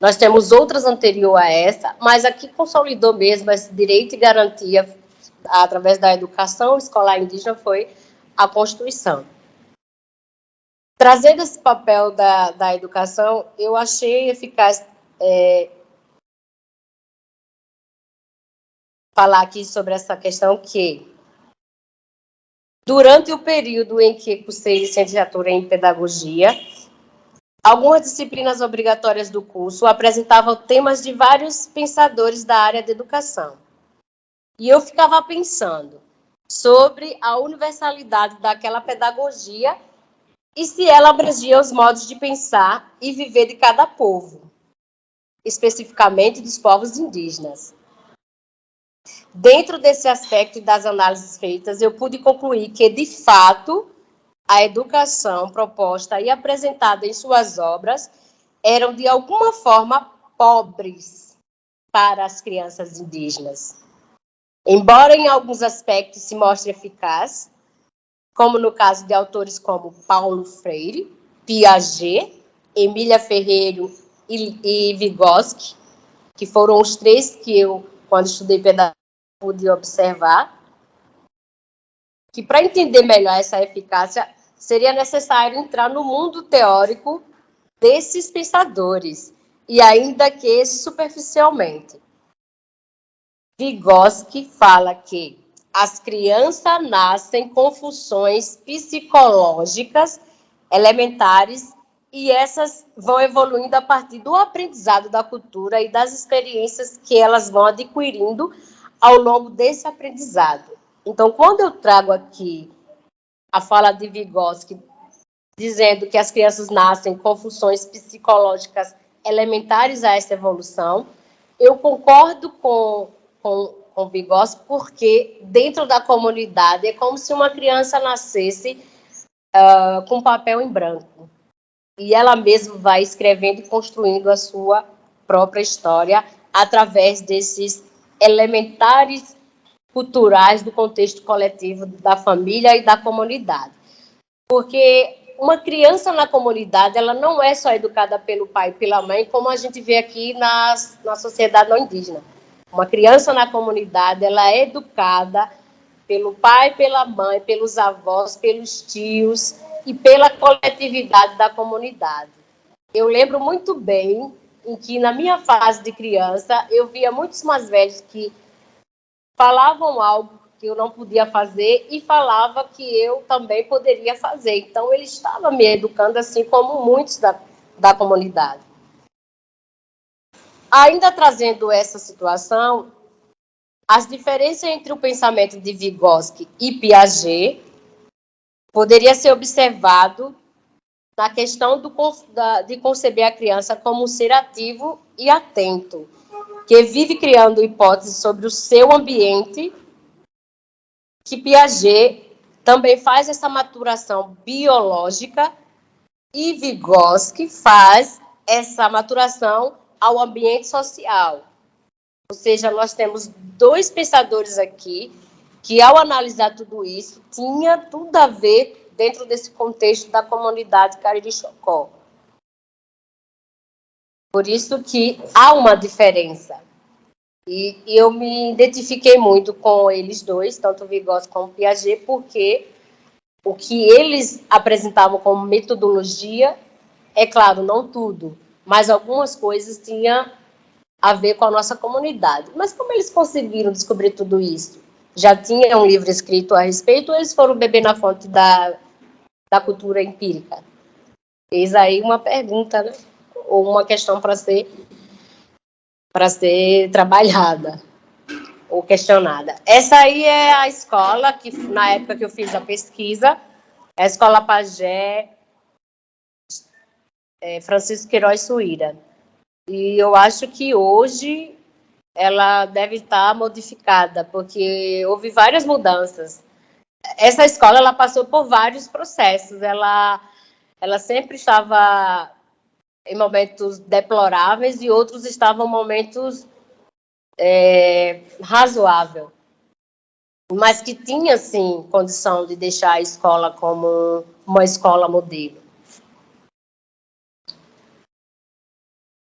Nós temos outras anterior a essa, mas aqui consolidou mesmo esse direito e garantia através da educação escolar indígena foi a Constituição. Trazendo esse papel da educação, eu achei eficaz falar aqui sobre essa questão que Durante o período em que cursei licenciatura em pedagogia, algumas disciplinas obrigatórias do curso apresentavam temas de vários pensadores da área da educação. E eu ficava pensando sobre a universalidade daquela pedagogia e se ela abrangia os modos de pensar e viver de cada povo, especificamente dos povos indígenas. Dentro desse aspecto e das análises feitas, eu pude concluir que, de fato, a educação proposta e apresentada em suas obras eram, de alguma forma, pobres para as crianças indígenas. Embora em alguns aspectos se mostre eficaz, como no caso de autores como Paulo Freire, Piaget, Emília Ferreiro e Vygotsky, que foram os três que eu, quando estudei pedagogia, pude observar, que para entender melhor essa eficácia, seria necessário entrar no mundo teórico desses pensadores, e ainda que superficialmente. Vygotsky fala que as crianças nascem com funções psicológicas elementares e essas vão evoluindo a partir do aprendizado da cultura e das experiências que elas vão adquirindo ao longo desse aprendizado. Então, quando eu trago aqui a fala de Vygotsky, dizendo que as crianças nascem com funções psicológicas elementares a essa evolução, eu concordo com Vygotsky, porque dentro da comunidade é como se uma criança nascesse com papel em branco. E ela mesma vai escrevendo e construindo a sua própria história através desses elementares culturais do contexto coletivo da família e da comunidade. Porque uma criança na comunidade, ela não é só educada pelo pai e pela mãe, como a gente vê aqui na sociedade não indígena. Uma criança na comunidade, ela é educada pelo pai, pela mãe, pelos avós, pelos tios e pela coletividade da comunidade. Eu lembro muito bem em que, na minha fase de criança, eu via muitos mais velhos que falavam algo que eu não podia fazer e falava que eu também poderia fazer. Então, ele estava me educando assim como muitos da comunidade. Ainda trazendo essa situação, as diferenças entre o pensamento de Vygotsky e Piaget poderia ser observado na questão de conceber a criança como um ser ativo e atento, que vive criando hipóteses sobre o seu ambiente, que Piaget também faz essa maturação biológica e Vygotsky faz essa maturação ao ambiente social. Ou seja, nós temos dois pensadores aqui que, ao analisar tudo isso, tinha tudo a ver dentro desse contexto da comunidade Cariri-Chocó. Por isso que há uma diferença. E eu me identifiquei muito com eles dois, tanto Vygotsky como Piaget, porque o que eles apresentavam como metodologia, é claro, não tudo, mas algumas coisas tinham a ver com a nossa comunidade. Mas como eles conseguiram descobrir tudo isso? Já tinha um livro escrito a respeito ou eles foram beber na fonte da cultura empírica? Eis aí uma pergunta, né? Ou uma questão para ser trabalhada ou questionada. Essa aí é a escola que, na época que eu fiz a pesquisa, é a Escola Pajé Francisco Queiroz Suíra. E eu acho que hoje ela deve estar modificada, porque houve várias mudanças. Essa escola ela passou por vários processos. Ela sempre estava em momentos deploráveis e outros estavam em momentos razoáveis, mas que tinha, sim, condição de deixar a escola como uma escola modelo.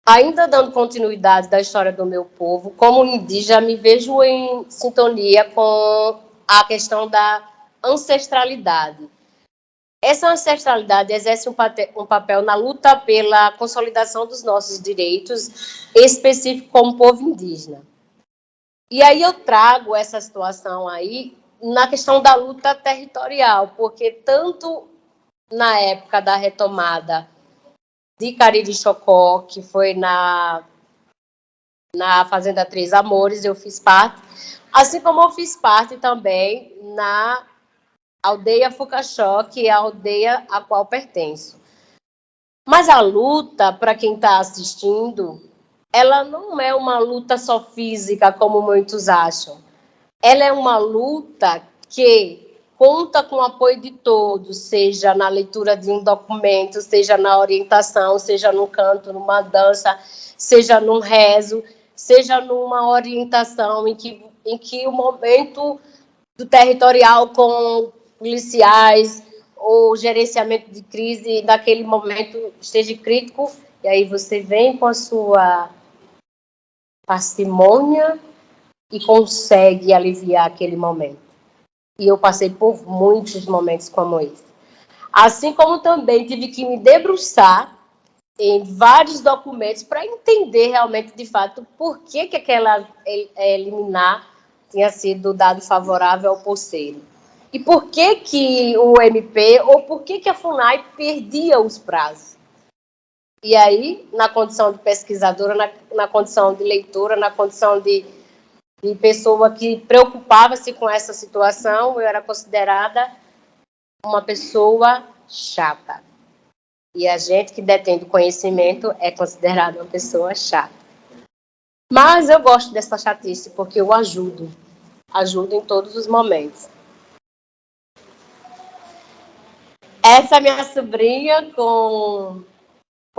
Ainda dando continuidade da história do meu povo, como indígena, me vejo em sintonia com a questão da ancestralidade. Essa ancestralidade exerce um papel na luta pela consolidação dos nossos direitos, específico como povo indígena. E aí eu trago essa situação aí na questão da luta territorial, porque tanto na época da retomada de Cariri-Chocó, que foi na Fazenda Três Amores, eu fiz parte, assim como eu fiz parte também na aldeia Fucaxó, que é a aldeia a qual pertenço. Mas a luta, para quem está assistindo, ela não é uma luta só física, como muitos acham. Ela é uma luta que conta com o apoio de todos, seja na leitura de um documento, seja na orientação, seja no canto, numa dança, seja num rezo, seja numa orientação em que o momento do territorial com policiais ou gerenciamento de crise naquele momento esteja crítico, e aí você vem com a sua parcimônia e consegue aliviar aquele momento. E eu passei por muitos momentos como esse. Assim como também tive que me debruçar em vários documentos para entender realmente, de fato, por que aquela liminar tinha sido dado favorável ao Poceiro. E por que o MP, ou por que a FUNAI perdia os prazos. E aí, na condição de pesquisadora, na condição de leitora, na condição de pessoa que preocupava-se com essa situação, eu era considerada uma pessoa chata. E a gente que detém do conhecimento é considerada uma pessoa chata. Mas eu gosto dessa chatice, porque eu ajudo em todos os momentos. Essa é minha sobrinha com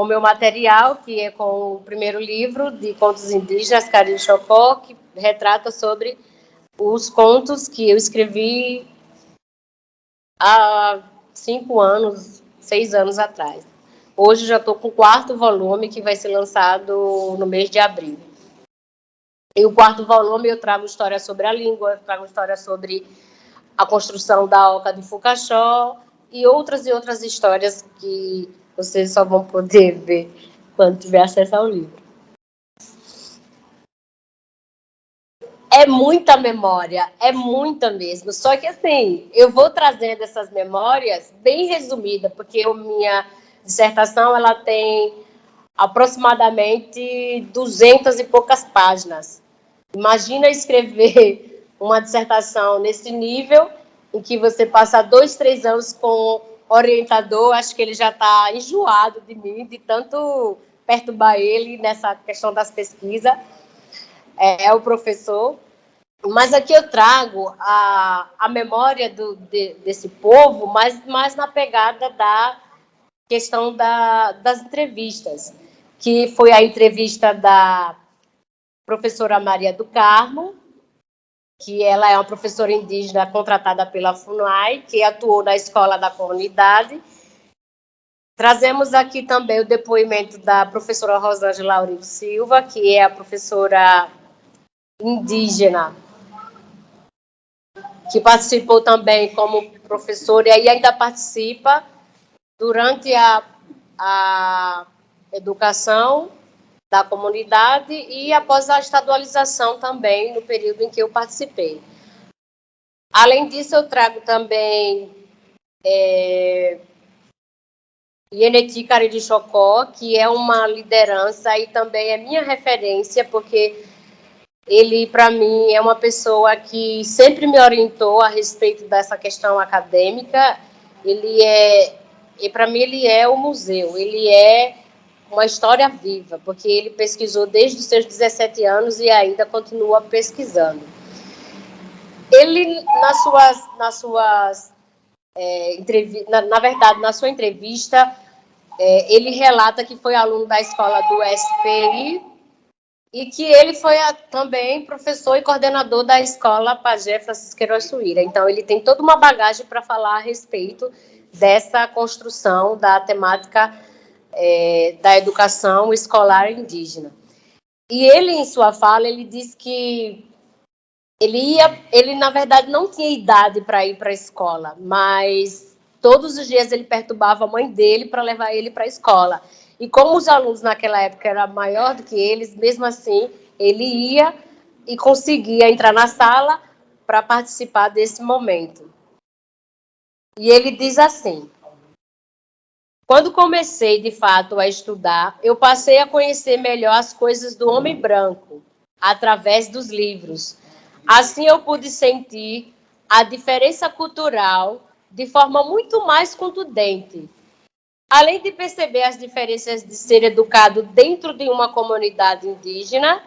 meu material, que é com o primeiro livro de contos indígenas, Cariri-Chocó, que retrata sobre os contos que eu escrevi há 5 anos, 6 anos atrás. Hoje já estou com o 4º volume, que vai ser lançado no mês de abril. E o 4º volume eu trago história sobre a língua, eu trago história sobre a construção da Oca de Fucaxó e outras histórias que vocês só vão poder ver quando tiver acesso ao livro. É muita memória, é muita mesmo. Só que, assim, eu vou trazendo essas memórias bem resumida, porque minha dissertação ela tem aproximadamente 200 e poucas páginas. Imagina escrever uma dissertação nesse nível, em que você passa 2, 3 anos com orientador, acho que ele já está enjoado de mim, de tanto perturbar ele nessa questão das pesquisas, é o professor. Mas aqui eu trago a memória desse povo, mais na pegada da questão das entrevistas, que foi a entrevista da professora Maria do Carmo, que ela é uma professora indígena contratada pela FUNAI, que atuou na escola da comunidade. Trazemos aqui também o depoimento da professora Rosângela Aurigo Silva, que é a professora indígena, que participou também como professora e ainda participa durante a educação da comunidade e após a estadualização também, no período em que eu participei. Além disso, eu trago também Yeneti Cariri-Chocó, que é uma liderança e também é minha referência, porque ele, para mim, é uma pessoa que sempre me orientou a respeito dessa questão acadêmica. E para mim, ele é o museu, ele é uma história viva, porque ele pesquisou desde os seus 17 anos e ainda continua pesquisando. Ele, na sua entrevista, ele relata que foi aluno da escola do SPI e que ele foi também professor e coordenador da escola Pajé Francisco Queiroz Suíra. Então, ele tem toda uma bagagem para falar a respeito dessa construção da temática da educação escolar indígena. E ele, em sua fala, ele diz que ele na verdade não tinha idade para ir para a escola, mas todos os dias ele perturbava a mãe dele para levar ele para a escola. E como os alunos naquela época eram maior do que eles, mesmo assim, ele ia e conseguia entrar na sala para participar desse momento. E ele diz assim: quando comecei, de fato, a estudar, eu passei a conhecer melhor as coisas do homem branco, através dos livros. Assim, eu pude sentir a diferença cultural de forma muito mais contundente. Além de perceber as diferenças de ser educado dentro de uma comunidade indígena,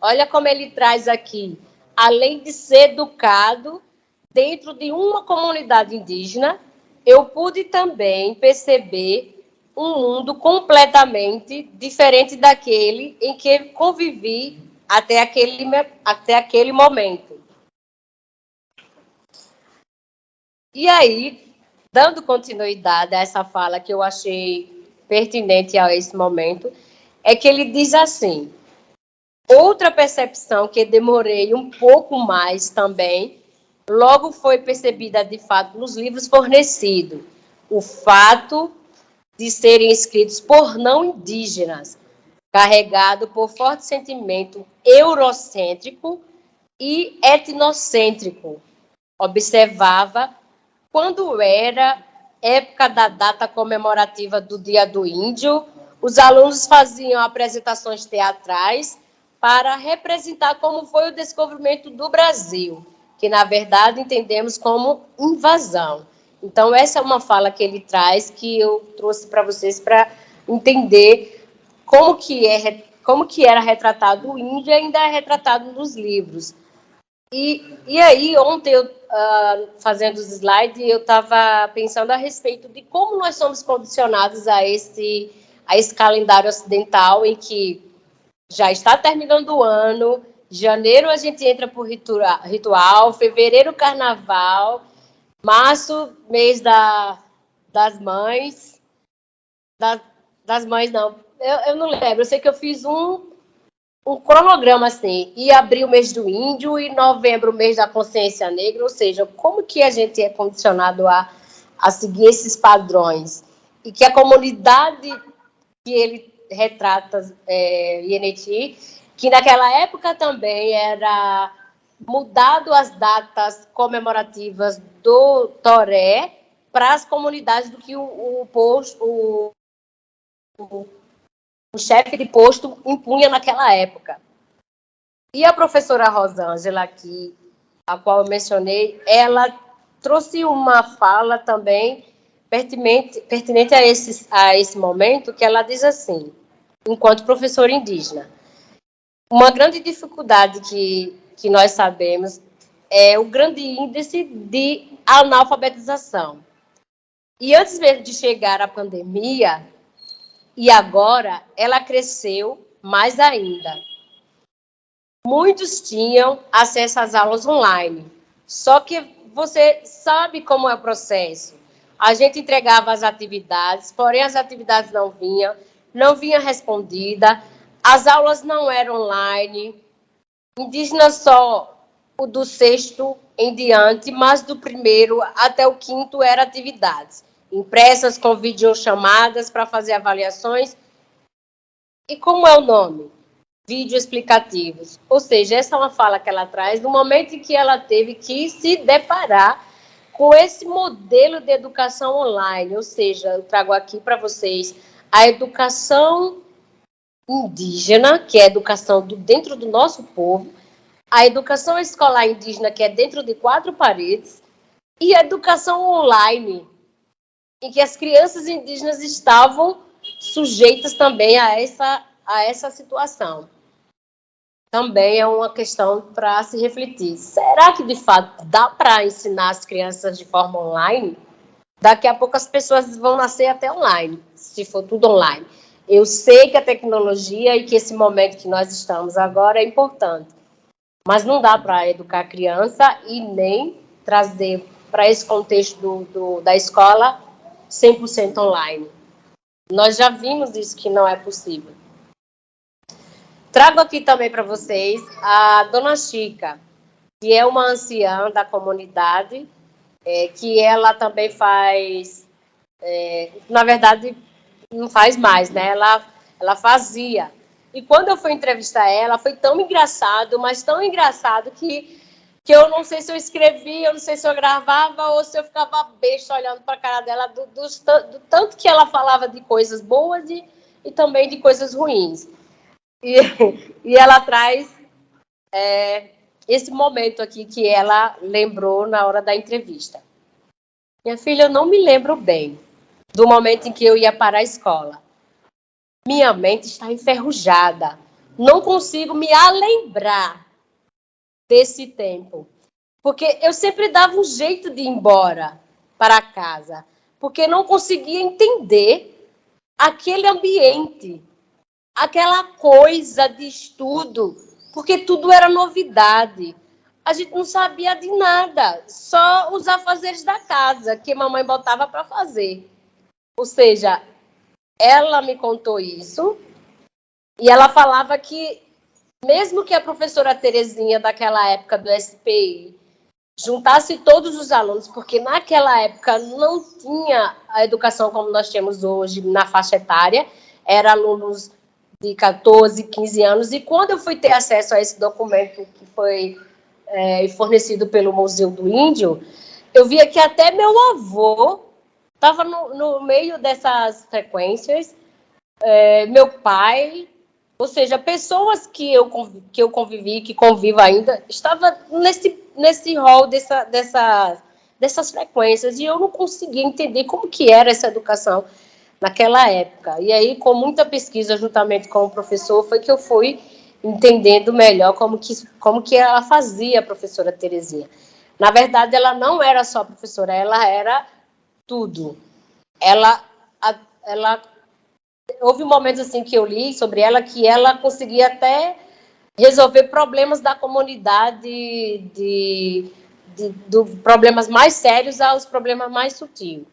olha como ele traz aqui, além de ser educado dentro de uma comunidade indígena, eu pude também perceber um mundo completamente diferente daquele em que convivi até aquele momento. E aí, dando continuidade a essa fala que eu achei pertinente a esse momento, é que ele diz assim: outra percepção que demorei um pouco mais também, logo foi percebida de fato nos livros fornecidos, o fato de serem escritos por não indígenas, carregado por forte sentimento eurocêntrico e etnocêntrico. Observava quando era época da data comemorativa do Dia do Índio, os alunos faziam apresentações teatrais para representar como foi o descobrimento do Brasil, que, na verdade, entendemos como invasão. Então, essa é uma fala que ele traz, que eu trouxe para vocês para entender como que era retratado o índio e ainda é retratado nos livros. E aí, ontem, fazendo os slides, eu estava pensando a respeito de como nós somos condicionados a esse calendário ocidental, em que já está terminando o ano, janeiro a gente entra por ritual, fevereiro, carnaval, março, mês das mães, das mães não, eu não lembro, eu sei que eu fiz um cronograma assim, e abril o mês do índio e novembro o mês da consciência negra, ou seja, como que a gente é condicionado a seguir esses padrões, e que a comunidade que ele retrata, Yeneti, que naquela época também era mudado as datas comemorativas do Toré para as comunidades do que o chefe de posto impunha naquela época. E a professora Rosângela, a qual eu mencionei, ela trouxe uma fala também pertinente a esse momento, que ela diz assim, enquanto professora indígena: uma grande dificuldade que nós sabemos é o grande índice de analfabetização. E antes mesmo de chegar a pandemia, e agora ela cresceu mais ainda. Muitos tinham acesso às aulas online, só que você sabe como é o processo. A gente entregava as atividades, porém as atividades não vinha respondida, as aulas não eram online, indígena só o do sexto em diante, mas do primeiro até o quinto eram atividades, impressas com videochamadas para fazer avaliações. E como é o nome? Vídeo explicativos. Ou seja, essa é uma fala que ela traz no momento em que ela teve que se deparar com esse modelo de educação online. Ou seja, eu trago aqui para vocês a educação indígena, que é a educação dentro do nosso povo, a educação escolar indígena, que é dentro de 4 paredes, e a educação online, em que as crianças indígenas estavam sujeitas também a essa situação. Também é uma questão para se refletir. Será que, de fato, dá para ensinar as crianças de forma online? Daqui a pouco as pessoas vão nascer até online, se for tudo online. Eu sei que a tecnologia e que esse momento que nós estamos agora é importante, mas não dá para educar a criança e nem trazer para esse contexto da escola 100% online. Nós já vimos isso que não é possível. Trago aqui também para vocês a Dona Chica, que é uma anciã da comunidade, que ela também faz, na verdade, não faz mais, né? Ela fazia. E quando eu fui entrevistar ela, foi tão engraçado, mas tão engraçado que que eu não sei se eu escrevia, eu não sei se eu gravava ou se eu ficava besta olhando para a cara dela do tanto que ela falava de coisas boas e também de coisas ruins. E ela traz esse momento aqui que ela lembrou na hora da entrevista. Minha filha, eu não me lembro bem do momento em que eu ia para a escola. Minha mente está enferrujada. Não consigo me alembrar desse tempo. Porque eu sempre dava um jeito de ir embora para casa. Porque não conseguia entender aquele ambiente, aquela coisa de estudo. Porque tudo era novidade. A gente não sabia de nada. Só os afazeres da casa que mamãe botava para fazer. Ou seja, ela me contou isso e ela falava que, mesmo que a professora Terezinha, daquela época do SPI, juntasse todos os alunos, porque naquela época não tinha a educação como nós temos hoje na faixa etária, eram alunos de 14, 15 anos, e quando eu fui ter acesso a esse documento que foi fornecido pelo Museu do Índio, eu via que até meu avô estava no meio dessas frequências, meu pai, ou seja, pessoas que eu convivi, que convivo ainda, estava nesse rol dessas frequências, e eu não conseguia entender como que era essa educação naquela época. E aí, com muita pesquisa, juntamente com o professor, foi que eu fui entendendo melhor como que ela fazia, a professora Terezinha. Na verdade, ela não era só professora, ela era tudo. Ela houve momentos assim que eu li sobre ela que ela conseguia até resolver problemas da comunidade, dos problemas mais sérios aos problemas mais sutis.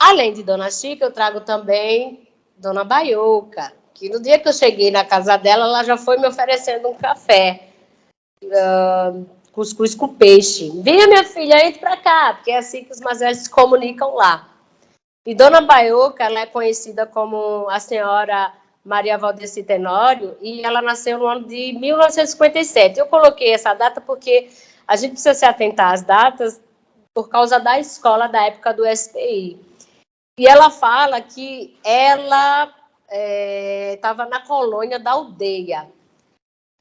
Além de Dona Chica, eu trago também Dona Baiuca, que no dia que eu cheguei na casa dela, ela já foi me oferecendo um café, cuscuz com peixe. Venha, minha filha, entre para cá, porque é assim que os mais velhos se comunicam lá. E Dona Baiuca, ela é conhecida como a senhora Maria Valdeci Tenório, e ela nasceu no ano de 1957. Eu coloquei essa data porque a gente precisa se atentar às datas por causa da escola da época do SPI. E ela fala que ela estava na colônia da aldeia.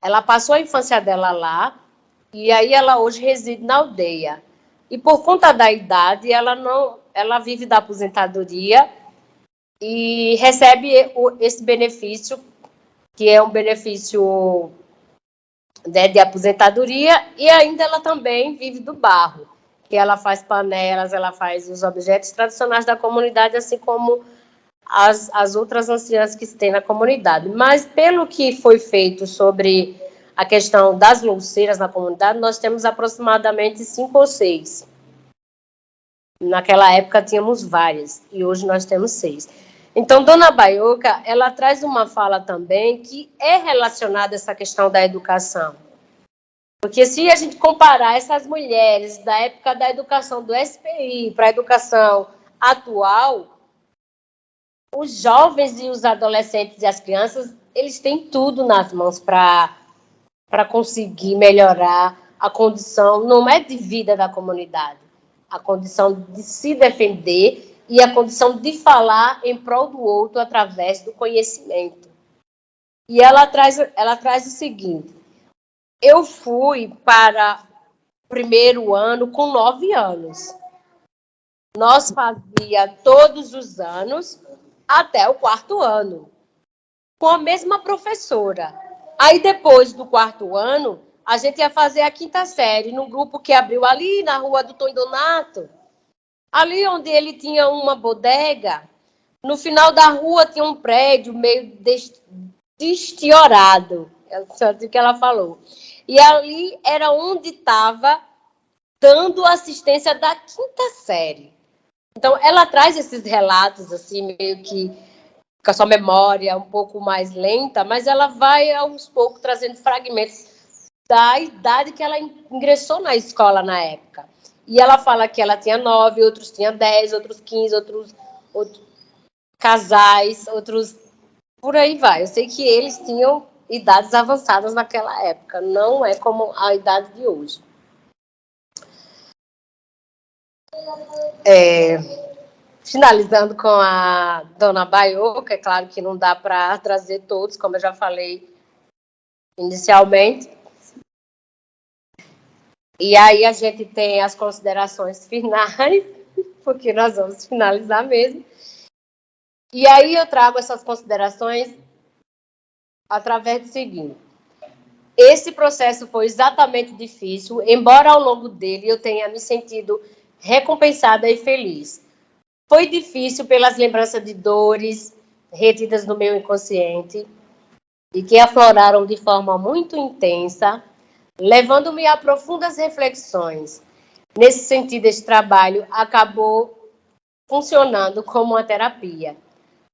Ela passou a infância dela lá, e aí ela hoje reside na aldeia. E por conta da idade, ela vive da aposentadoria e recebe esse benefício, que é um benefício de aposentadoria, e ainda ela também vive do barro, que ela faz panelas, ela faz os objetos tradicionais da comunidade, assim como as outras anciãs que se tem na comunidade. Mas, pelo que foi feito sobre a questão das louceiras na comunidade, nós temos aproximadamente 5 ou 6. Naquela época tínhamos várias, e hoje nós temos 6. Então, Dona Baiuca, ela traz uma fala também que é relacionada a essa questão da educação. Porque se a gente comparar essas mulheres da época da educação do SPI para a educação atual, os jovens e os adolescentes e as crianças, eles têm tudo nas mãos para conseguir melhorar a condição, não é de vida da comunidade, a condição de se defender e a condição de falar em prol do outro através do conhecimento. E ela traz o seguinte: eu fui para o primeiro ano com 9 anos. Nós fazia todos os anos até o 4º ano, com a mesma professora. Aí, depois do 4º ano, a gente ia fazer a 5ª série, num grupo que abriu ali na rua do Tom Donato, ali onde ele tinha uma bodega. No final da rua tinha um prédio meio destiorado, é o que ela falou. E ali era onde estava dando assistência da 5ª série. Então, ela traz esses relatos, assim, meio que com a sua memória um pouco mais lenta, mas ela vai, aos poucos, trazendo fragmentos da idade que ela ingressou na escola na época. E ela fala que ela tinha 9, outros tinham 10, outros 15, outros casais, outros... Por aí vai. Eu sei que eles tinham idades avançadas naquela época, não é como a idade de hoje. Finalizando com a dona Baioca, é claro que não dá para trazer todos, como eu já falei inicialmente. E aí a gente tem as considerações finais, porque nós vamos finalizar mesmo. E aí eu trago essas considerações através do seguinte. Esse processo foi exatamente difícil, embora ao longo dele eu tenha me sentido recompensada e feliz. Foi difícil pelas lembranças de dores retidas no meu inconsciente e que afloraram de forma muito intensa, levando-me a profundas reflexões. Nesse sentido, esse trabalho acabou funcionando como uma terapia,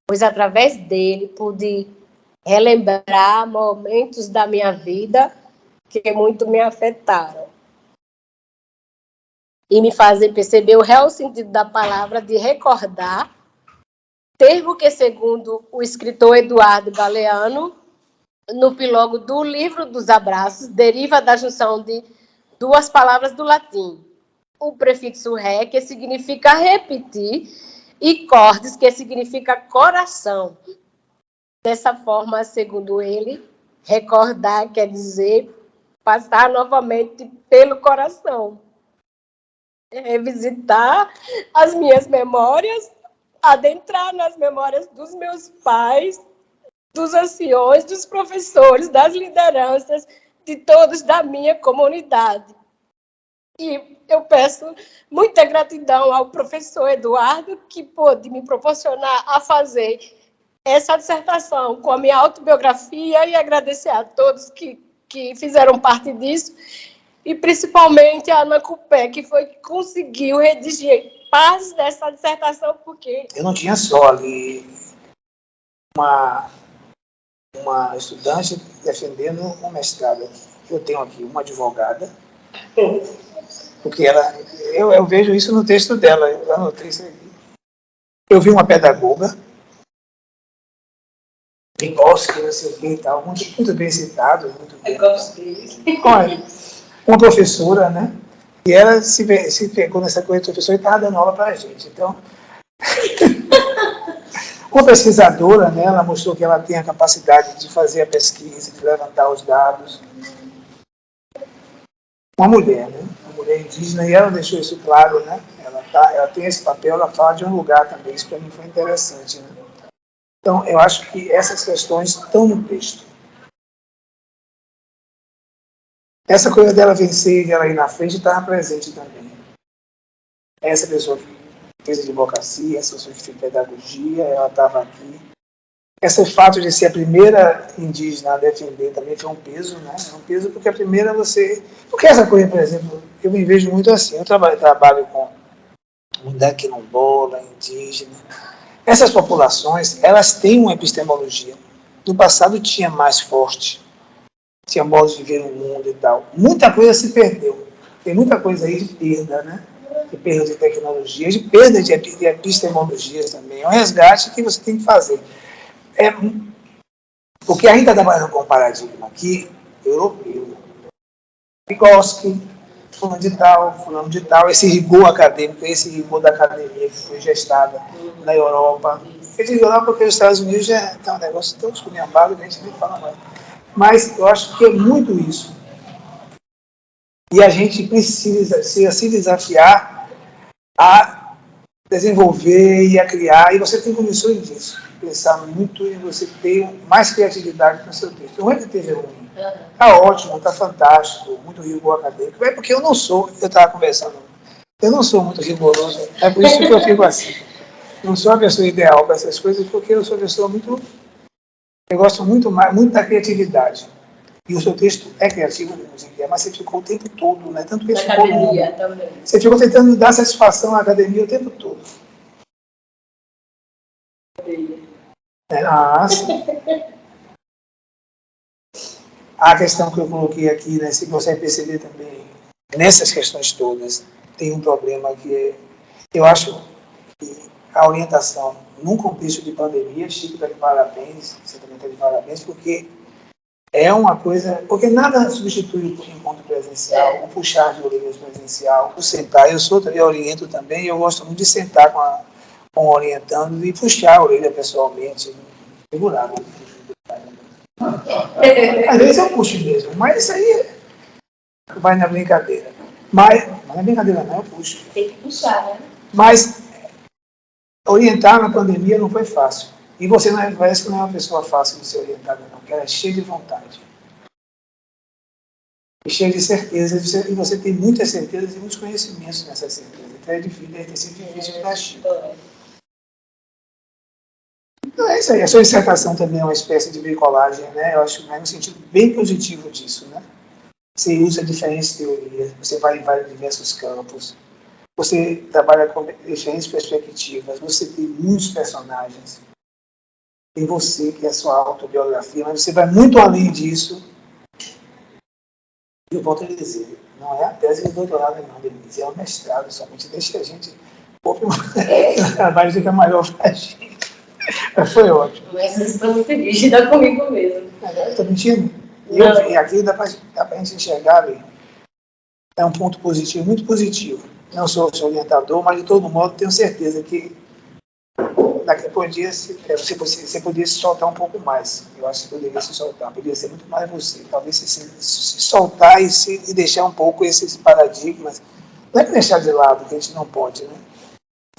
pois através dele pude relembrar momentos da minha vida que muito me afetaram e me fazem perceber o real sentido da palavra de recordar, termo que, segundo o escritor Eduardo Galeano, no epílogo do Livro dos Abraços, deriva da junção de duas palavras do latim, o prefixo ré, que significa repetir, e cordes, que significa coração. Dessa forma, segundo ele, recordar quer dizer passar novamente pelo coração. Revisitar as minhas memórias, adentrar nas memórias dos meus pais, dos anciões, dos professores, das lideranças, de todos da minha comunidade. E eu peço muita gratidão ao professor Eduardo, que pôde me proporcionar a fazer essa dissertação com a minha autobiografia, e agradecer a todos que fizeram parte disso, e principalmente a Ana Cupé, que foi que conseguiu redigir partes dessa dissertação, porque... Eu não tinha só ali uma estudante defendendo um mestrado. Eu tenho aqui uma advogada, porque eu vejo isso no texto dela, eu anotei isso aqui. Eu vi uma pedagoga, Vygotsky, não sei o que e tal, muito bem citado, muito bem. Uma professora, né? E ela se pegou nessa coisa de professora e estava dando aula para a gente. Então, uma pesquisadora, né? Ela mostrou que ela tem a capacidade de fazer a pesquisa, de levantar os dados. Uma mulher, né? Uma mulher indígena, e ela deixou isso claro, né? Ela tem esse papel, ela fala de um lugar também, isso para mim foi interessante, né? Então, eu acho que essas questões estão no texto. Essa coisa dela vencer e dela ir na frente estava presente também. Essa pessoa que fez advocacia, essa pessoa que fez pedagogia, ela estava aqui. Esse fato de ser a primeira indígena a defender também foi um peso, né? É um peso porque a primeira você... Porque essa coisa, por exemplo, eu me vejo muito assim. Eu trabalho com mulher quilombola, indígena. Essas populações, elas têm uma epistemologia. No passado tinha mais forte. Tinha modo de ver o mundo e tal. Muita coisa se perdeu. Tem muita coisa aí de perda, né? De perda de tecnologia, de perda de epistemologias também. É um resgate que você tem que fazer. Porque a gente está trabalhando com um paradigma aqui europeu. Vygotsky, fulano de tal, esse rigor acadêmico, esse rigor da academia que foi gestada na Europa. Eu digo lá porque os Estados Unidos já está um negócio tão esculhambado que a gente nem fala mais. Mas eu acho que é muito isso. E a gente precisa se desafiar a desenvolver e a criar, e você tem condições disso. Pensar muito em você ter mais criatividade no seu texto. Não é que esteja ruim. Está ótimo, está fantástico, muito rigor acadêmico. É porque eu estava conversando, eu não sou muito rigoroso, é por isso que eu fico assim. Não sou a pessoa ideal para essas coisas, porque eu sou uma pessoa eu gosto muito da criatividade. E o seu texto é criativo, mas você ficou o tempo todo, né? Tanto que na academia também. Você ficou tentando dar satisfação à academia o tempo todo. Sim. A questão que eu coloquei aqui, né, se você perceber também, nessas questões todas, tem um problema que eu acho que a orientação, num contexto de pandemia, Chico está de parabéns, você também está de parabéns, porque É uma coisa, porque nada substitui o encontro presencial, o puxar de orelhas presencial, o sentar. Eu oriento também, eu gosto muito de sentar com o orientando e puxar a orelha pessoalmente, segurar. Às vezes eu puxo mesmo, mas isso aí vai na brincadeira. Mas não é brincadeira não, eu puxo. Tem que puxar, né? Mas orientar na pandemia não foi fácil. E você não parece que não é uma pessoa fácil de ser orientada, não, porque ela é cheia de vontade. E cheia de certezas, e você tem muitas certezas e muitos conhecimentos nessas certezas. Então é difícil, deve ter sido difícil para Chico. Então é isso aí. A sua dissertação também é uma espécie de bricolagem, né? Eu acho que é um sentido bem positivo disso, né? Você usa diferentes teorias, você vai em vários diversos campos, você trabalha com diferentes perspectivas, você tem muitos personagens. Tem você, que é a sua autobiografia, mas você vai muito além disso. E eu volto a dizer, não é a tese de doutorado, não, Denise, é o mestrado, somente deixa a gente um trabalho fica maior para a gente. Mas foi ótimo. Mas vocês estão felizes de dar comigo mesmo. Estou mentindo? E aqui dá para a gente enxergar ali. É um ponto positivo, muito positivo. Não sou seu orientador, mas de todo modo tenho certeza que daqui a podia você podia se soltar um pouco mais. Eu acho que poderia se soltar, poderia ser muito mais você. Talvez se soltar e deixar um pouco esses paradigmas. Não é que deixar de lado, que a gente não pode, né?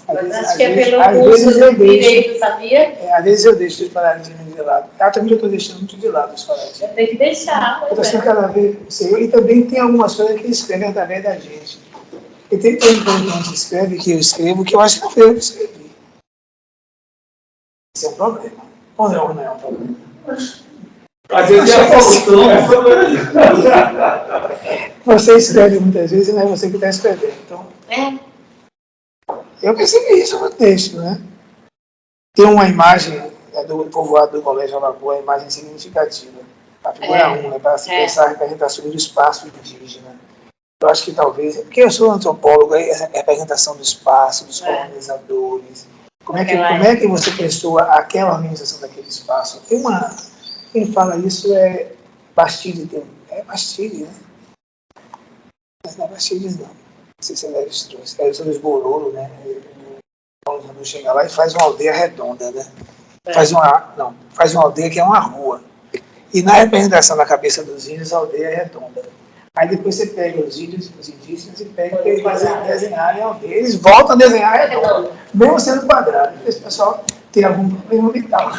Mas acho que é pelo curso de direito, sabia? Às vezes eu deixo os paradigmas de lado. Também eu estou deixando muito de lado os paradigmas. Tem que deixar. Eu estou sendo cada vez... E também tem algumas coisas que escrevem através da gente. E tem coisa que a gente escreve, que eu escrevo, que eu acho que não foi eu que escrevi. Isso é um problema. Ou não é um problema? Às vezes é a solução. Você escreve muitas vezes e não é você que está escrevendo. Então, eu percebi isso no texto, né? Tem uma imagem do povoado do Colégio Alagoa, uma imagem significativa. A figura 1, né, para se pensar a representação do espaço indígena. Eu acho que talvez, porque eu sou antropólogo, aí a representação do espaço, dos colonizadores. Como é que você pensou aquela organização daquele espaço? Tem uma... Quem fala isso é Bastide. É Bastide, né? Mas não é Bastide, não. Não sei se é trouxe. É o Bororo, né? Quando chega lá e faz uma aldeia redonda, né? Faz uma aldeia que é uma rua. E na representação da cabeça dos índios, a aldeia é redonda. Aí depois você pega os índios, os indígenas, e pega para eles desenharem a aldeia. Eles voltam a desenhar redondo, mesmo sendo quadrado. Esse pessoal tem algum problema vital.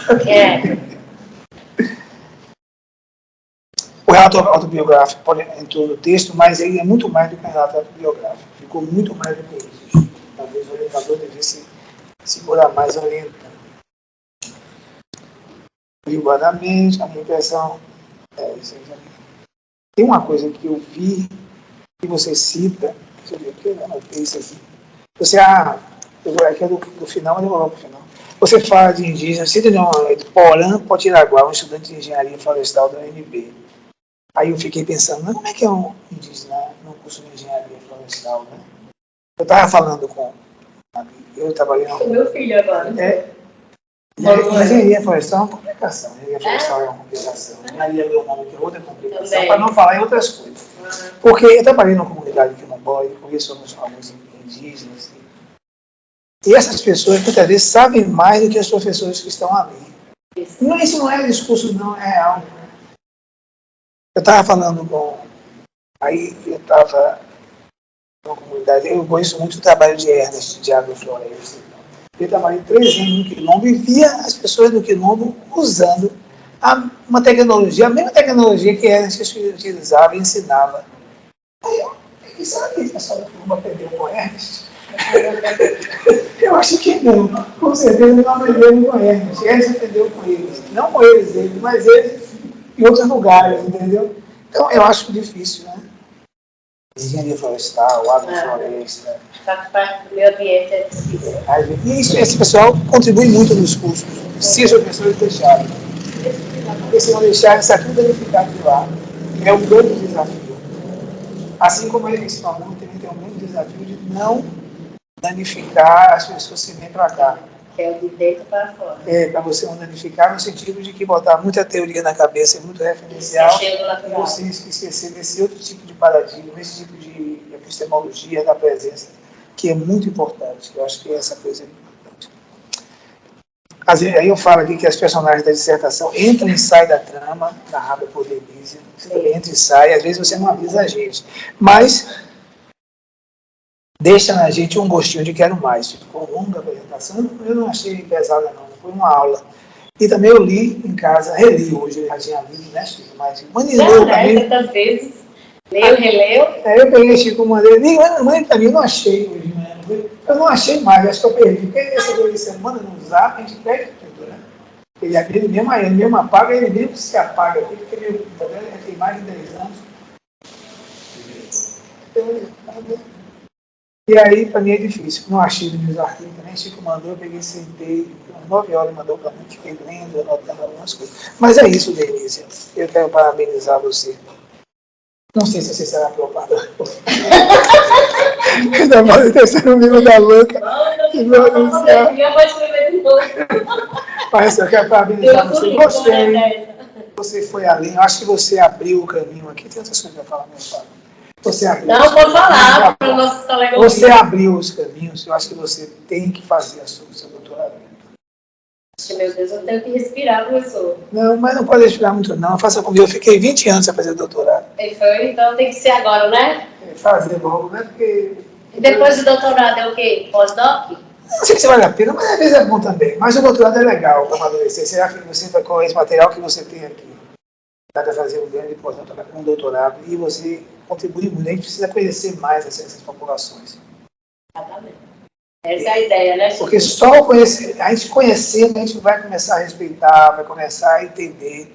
O relato autobiográfico entrou no texto, mas ele é muito mais do que um relato autobiográfico. Ficou muito mais do que isso. Talvez o orientador devesse segurar mais orientando. Privadamente, a minha impressão isso aí. Tem uma coisa que eu vi, que você cita, deixa eu ver aqui, eu anotei isso aqui. Você, aqui é do final, mas eu vou lá para o final. Você fala de indígena, cita de Porã Potiraguá, um estudante de engenharia florestal da UNB. Aí eu fiquei pensando, mas como é que é um indígena no curso de engenharia florestal, né? Eu estava falando com... Eu trabalhei na... Com meu filho agora. Engenharia florestal é uma complicação. Engenharia florestal é uma complicação. Engenharia agronômica é outra complicação, para não falar em outras coisas. Porque eu trabalhei numa comunidade quilombola, conheço alguns indígenas. E essas pessoas, muitas vezes, sabem mais do que as professoras que estão ali. Isso não é discurso, não, é real. Eu estava falando com... Aí eu estava numa comunidade, eu conheço muito o trabalho de Ernest, de agrofloresta. Eu trabalhei 3 anos no Quilombo e via as pessoas do Quilombo usando uma tecnologia, a mesma tecnologia que Ernest utilizava e ensinava. Aí eu pensei, será que esse pessoal do Quilombo aprendeu com Ernest? Eu acho que não. Com certeza não aprenderam com Ernest. Ernest aprendeu com eles. Não com eles, mas eles em outros lugares, entendeu? Então eu acho difícil, né? Engenharia florestal, agrofloresta. Faz parte do meio ambiente, é difícil. E isso, esse pessoal contribui muito nos cursos, se as professores deixarem. Porque se não deixarem, está tudo danificado de lá. É um grande desafio. Assim como esse aluno também tem um grande desafio de não danificar as pessoas que vêm para cá. Que é o de dentro para fora. Para você unificar no sentido de que botar muita teoria na cabeça e muito referencial, e você esquecer desse outro tipo de paradigma, esse tipo de epistemologia da presença, que é muito importante. Eu acho que essa coisa é importante. Aí eu falo aqui que as personagens da dissertação entram e saem da trama, narrada por Denise, você também entra e sai, às vezes você não avisa a gente, mas deixa na gente um gostinho de quero mais. Ficou longa a apresentação, eu não achei pesada não, foi uma aula. E também eu li em casa, reli hoje, eu já tinha lido, né, Chico? Mas manileu também. Tantas vezes, leu, releu. Eu peguei Chico, mandei, mãe, pra mim eu não achei hoje, né? Eu não achei mais, acho que eu perdi, porque essa coisa de semana no Zap, a gente perde tudo, né? Ele mesmo apaga, ele mesmo se apaga, porque ele tem mais de 10 anos. E aí, para mim, é difícil. Não achei nos meus arquivos, também Chico mandou, eu peguei, sentei, umas 9 horas mandou para mim, fiquei lendo, anotando algumas coisas. Mas é isso, Denise. Eu quero parabenizar você. Não sei se você será aprovado. Ainda mais o terceiro livro da louca. Mas eu quero parabenizar você. Gostei. Você foi além. Eu acho que você abriu o caminho aqui. Tem outras coisas para falar, meu pai. Você abriu. Não, pode falar para os nossos colegas. Você abriu os caminhos. Eu acho que você tem que fazer o seu doutorado. Meu Deus, eu tenho que respirar, professor. Não, mas não pode respirar muito, não. Faça comigo. Eu fiquei 20 anos sem fazer doutorado. E foi, então tem que ser agora, né? Fazer logo, né? Porque... E depois do doutorado é o quê? Pós-doc? Não sei se vale a pena, mas às vezes é bom também. Mas o doutorado é legal para amadurecer. Será que você vai com esse material que você tem aqui? Dá para fazer um grande pós-doutorado, um doutorado, e você contribui muito. A gente precisa conhecer mais essas populações. Exatamente. Essa é a ideia, né? Porque só a gente conhecendo, a gente vai começar a respeitar, vai começar a entender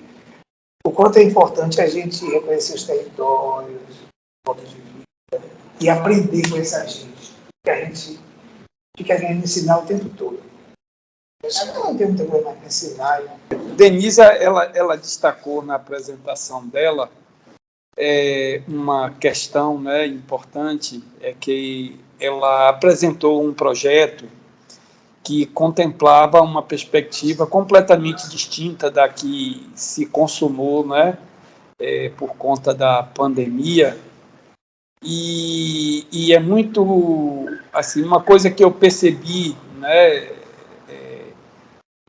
o quanto é importante a gente reconhecer os territórios, os pontos de vista, e aprender com essa gente, que a gente fica querendo ensinar o tempo todo. Eu não tenho muita coisa mais para ensinar. Denise, ela destacou na apresentação dela uma questão, né, importante, é que ela apresentou um projeto que contemplava uma perspectiva completamente distinta da que se consumou, né, por conta da pandemia. E é muito, assim, uma coisa que eu percebi, né,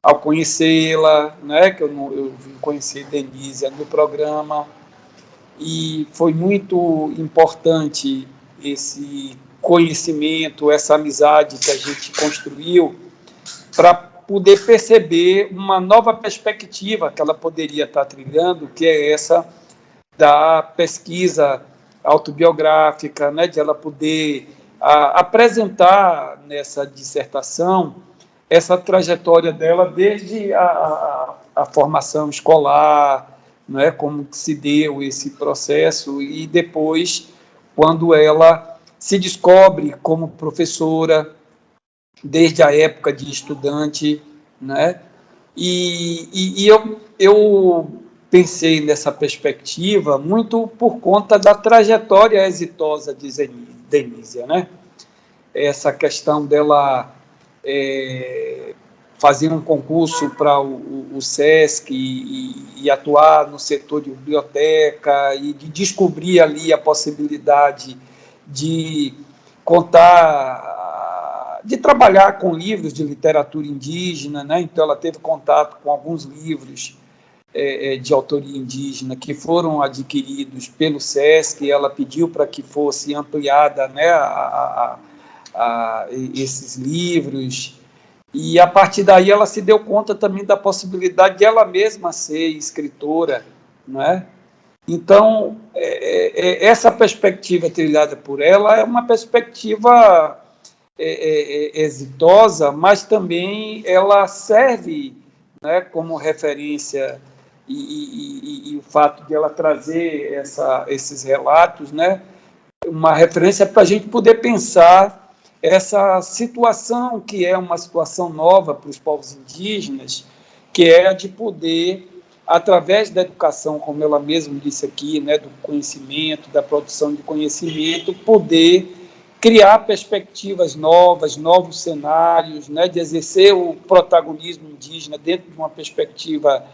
ao conhecê-la, né, que eu vim conhecer Denise no programa, e foi muito importante esse conhecimento, essa amizade que a gente construiu para poder perceber uma nova perspectiva que ela poderia estar trilhando, que é essa da pesquisa autobiográfica, né, de ela poder apresentar nessa dissertação essa trajetória dela desde a formação escolar, né, como se deu esse processo, e depois, quando ela se descobre como professora, desde a época de estudante, né, e eu pensei nessa perspectiva muito por conta da trajetória exitosa de Denise, né, essa questão dela fazer um concurso para o SESC e atuar no setor de biblioteca e de descobrir ali a possibilidade de contar, de trabalhar com livros de literatura indígena, né? Então ela teve contato com alguns livros de autoria indígena que foram adquiridos pelo SESC, e ela pediu para que fosse ampliada, né, esses livros, e a partir daí ela se deu conta também da possibilidade de ela mesma ser escritora, não é? Então, essa perspectiva trilhada por ela é uma perspectiva exitosa, mas também ela serve, né, como referência, e o fato de ela trazer esses relatos, né, uma referência para a gente poder pensar essa situação que é uma situação nova para os povos indígenas, que é a de poder, através da educação, como ela mesma disse aqui, né, do conhecimento, da produção de conhecimento, poder criar perspectivas novas, novos cenários, né, de exercer o protagonismo indígena dentro de uma perspectiva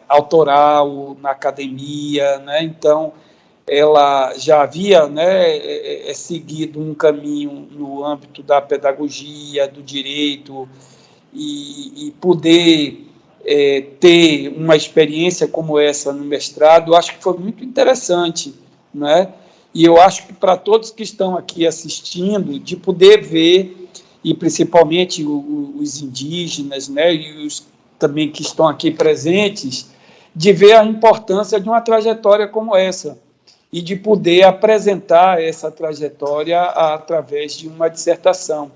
autoral, na academia, né? Então, ela já havia, né, seguido um caminho no âmbito da pedagogia, do direito, e poder ter uma experiência como essa no mestrado, eu acho que foi muito interessante, né? E eu acho que para todos que estão aqui assistindo, de poder ver, e principalmente os indígenas, né, e os também que estão aqui presentes, de ver a importância de uma trajetória como essa, e de poder apresentar essa trajetória através de uma dissertação,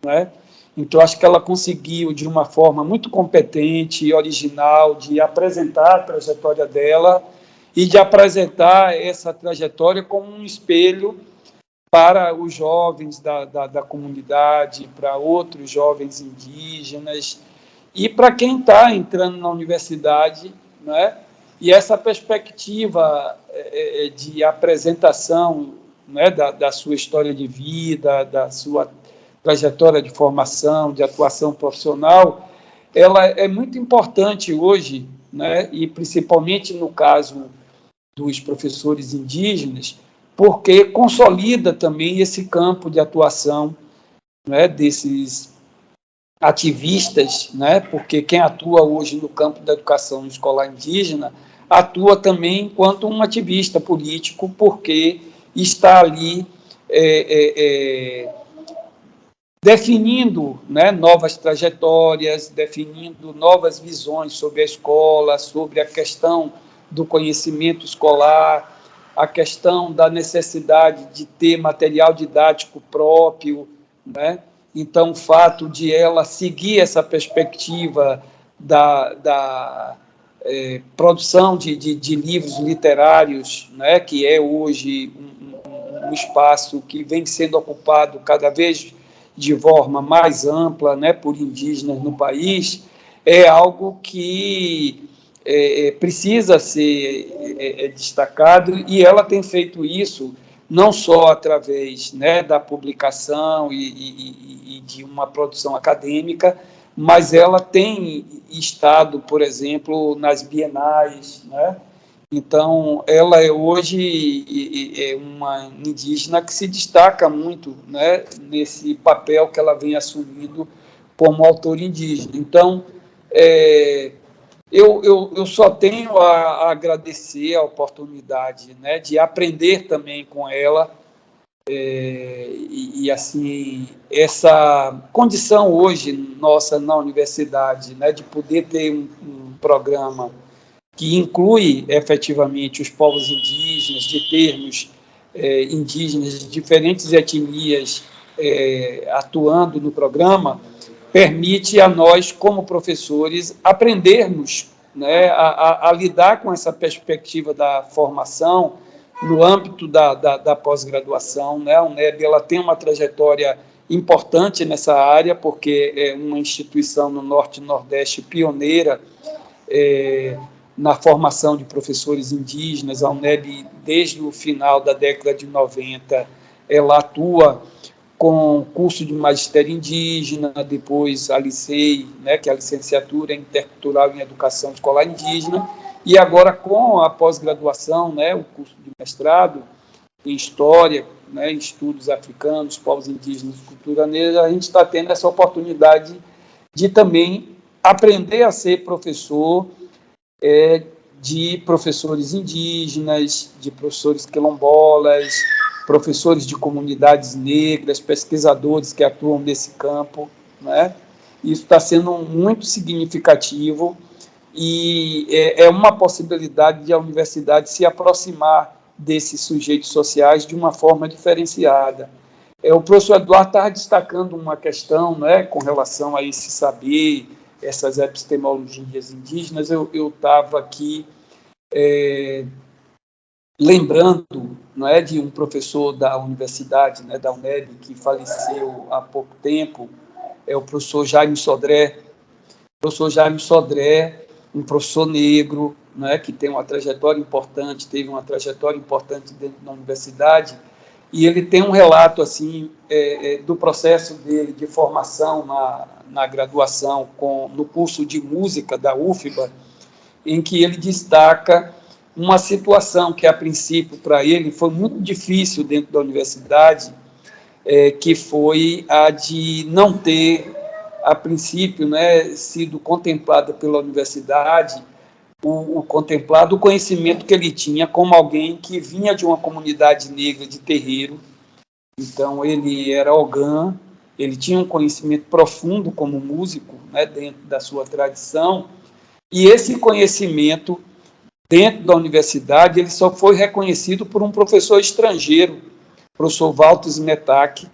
né? Então, acho que ela conseguiu, de uma forma muito competente e original, de apresentar a trajetória dela e de apresentar essa trajetória como um espelho para os jovens da comunidade, para outros jovens indígenas e para quem está entrando na universidade, né? E essa perspectiva de apresentação, né, da sua história de vida, da sua trajetória de formação, de atuação profissional, ela é muito importante hoje, né, e principalmente no caso dos professores indígenas, porque consolida também esse campo de atuação, né, desses ativistas, né, porque quem atua hoje no campo da educação escolar indígena atua também enquanto um ativista político, porque está ali definindo, né, novas trajetórias, definindo novas visões sobre a escola, sobre a questão do conhecimento escolar, a questão da necessidade de ter material didático próprio, né? Então, o fato de ela seguir essa perspectiva da produção de livros literários, né, que é hoje um espaço que vem sendo ocupado cada vez de forma mais ampla, né, por indígenas no país, é algo que precisa ser destacado, e ela tem feito isso não só através, né, da publicação e de uma produção acadêmica, mas ela tem estado, por exemplo, nas bienais, né? Então, ela é hoje uma indígena que se destaca muito, né, nesse papel que ela vem assumindo como autora indígena. Então, eu só tenho a agradecer a oportunidade, né, de aprender também com ela, assim, essa condição hoje nossa na universidade, né, de poder ter um programa que inclui efetivamente os povos indígenas, de termos indígenas de diferentes etnias atuando no programa, permite a nós, como professores, aprendermos, né, a lidar com essa perspectiva da formação no âmbito da pós-graduação, né? A UNEB ela tem uma trajetória importante nessa área, porque é uma instituição no Norte e Nordeste pioneira na formação de professores indígenas. A UNEB, desde o final da década de 90, ela atua com curso de magistério indígena, depois a LICEI, né, que é a licenciatura intercultural em educação escolar indígena, e agora com a pós-graduação, né, o curso de mestrado em história, né, em estudos africanos, povos indígenas e cultura negra, a gente está tendo essa oportunidade de também aprender a ser professor de professores indígenas, de professores quilombolas, professores de comunidades negras, pesquisadores que atuam nesse campo, né? Isso está sendo muito significativo e é uma possibilidade de a universidade se aproximar desses sujeitos sociais de uma forma diferenciada. O professor Eduardo estava destacando uma questão, né, com relação a esse saber, essas epistemologias indígenas. Eu estava aqui lembrando, não é, de um professor da universidade, né, da UNEB, que faleceu há pouco tempo, é o professor Jaime Sodré. O professor Jaime Sodré, um professor negro, né, que tem uma trajetória importante, teve uma trajetória importante dentro da universidade, e ele tem um relato assim do processo dele de formação na graduação no curso de música da UFBA, em que ele destaca uma situação que, a princípio, para ele foi muito difícil dentro da universidade, que foi a de não ter, a princípio, né, sido contemplada pela universidade o conhecimento que ele tinha como alguém que vinha de uma comunidade negra de terreiro. Então, ele era ogã, ele tinha um conhecimento profundo como músico, né, dentro da sua tradição, e esse conhecimento, dentro da universidade, ele só foi reconhecido por um professor estrangeiro, o professor Walter Smetak,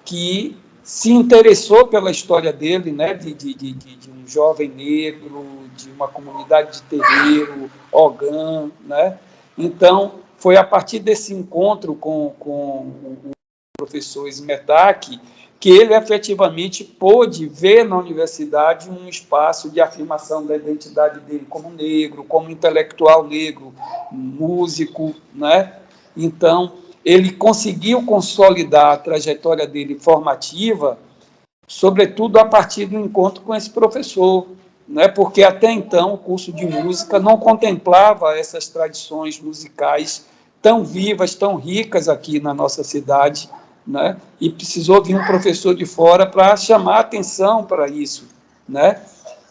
que se interessou pela história dele, né, de um jovem negro, de uma comunidade de terreiro, ogã, né? Então, foi a partir desse encontro com o professor Smetak que ele efetivamente pôde ver na universidade um espaço de afirmação da identidade dele como negro, como intelectual negro, músico, né? Então, ele conseguiu consolidar a trajetória dele formativa, sobretudo a partir do encontro com esse professor, né? Porque até então o curso de música não contemplava essas tradições musicais tão vivas, tão ricas aqui na nossa cidade, né? E precisou vir um professor de fora para chamar atenção para isso, né?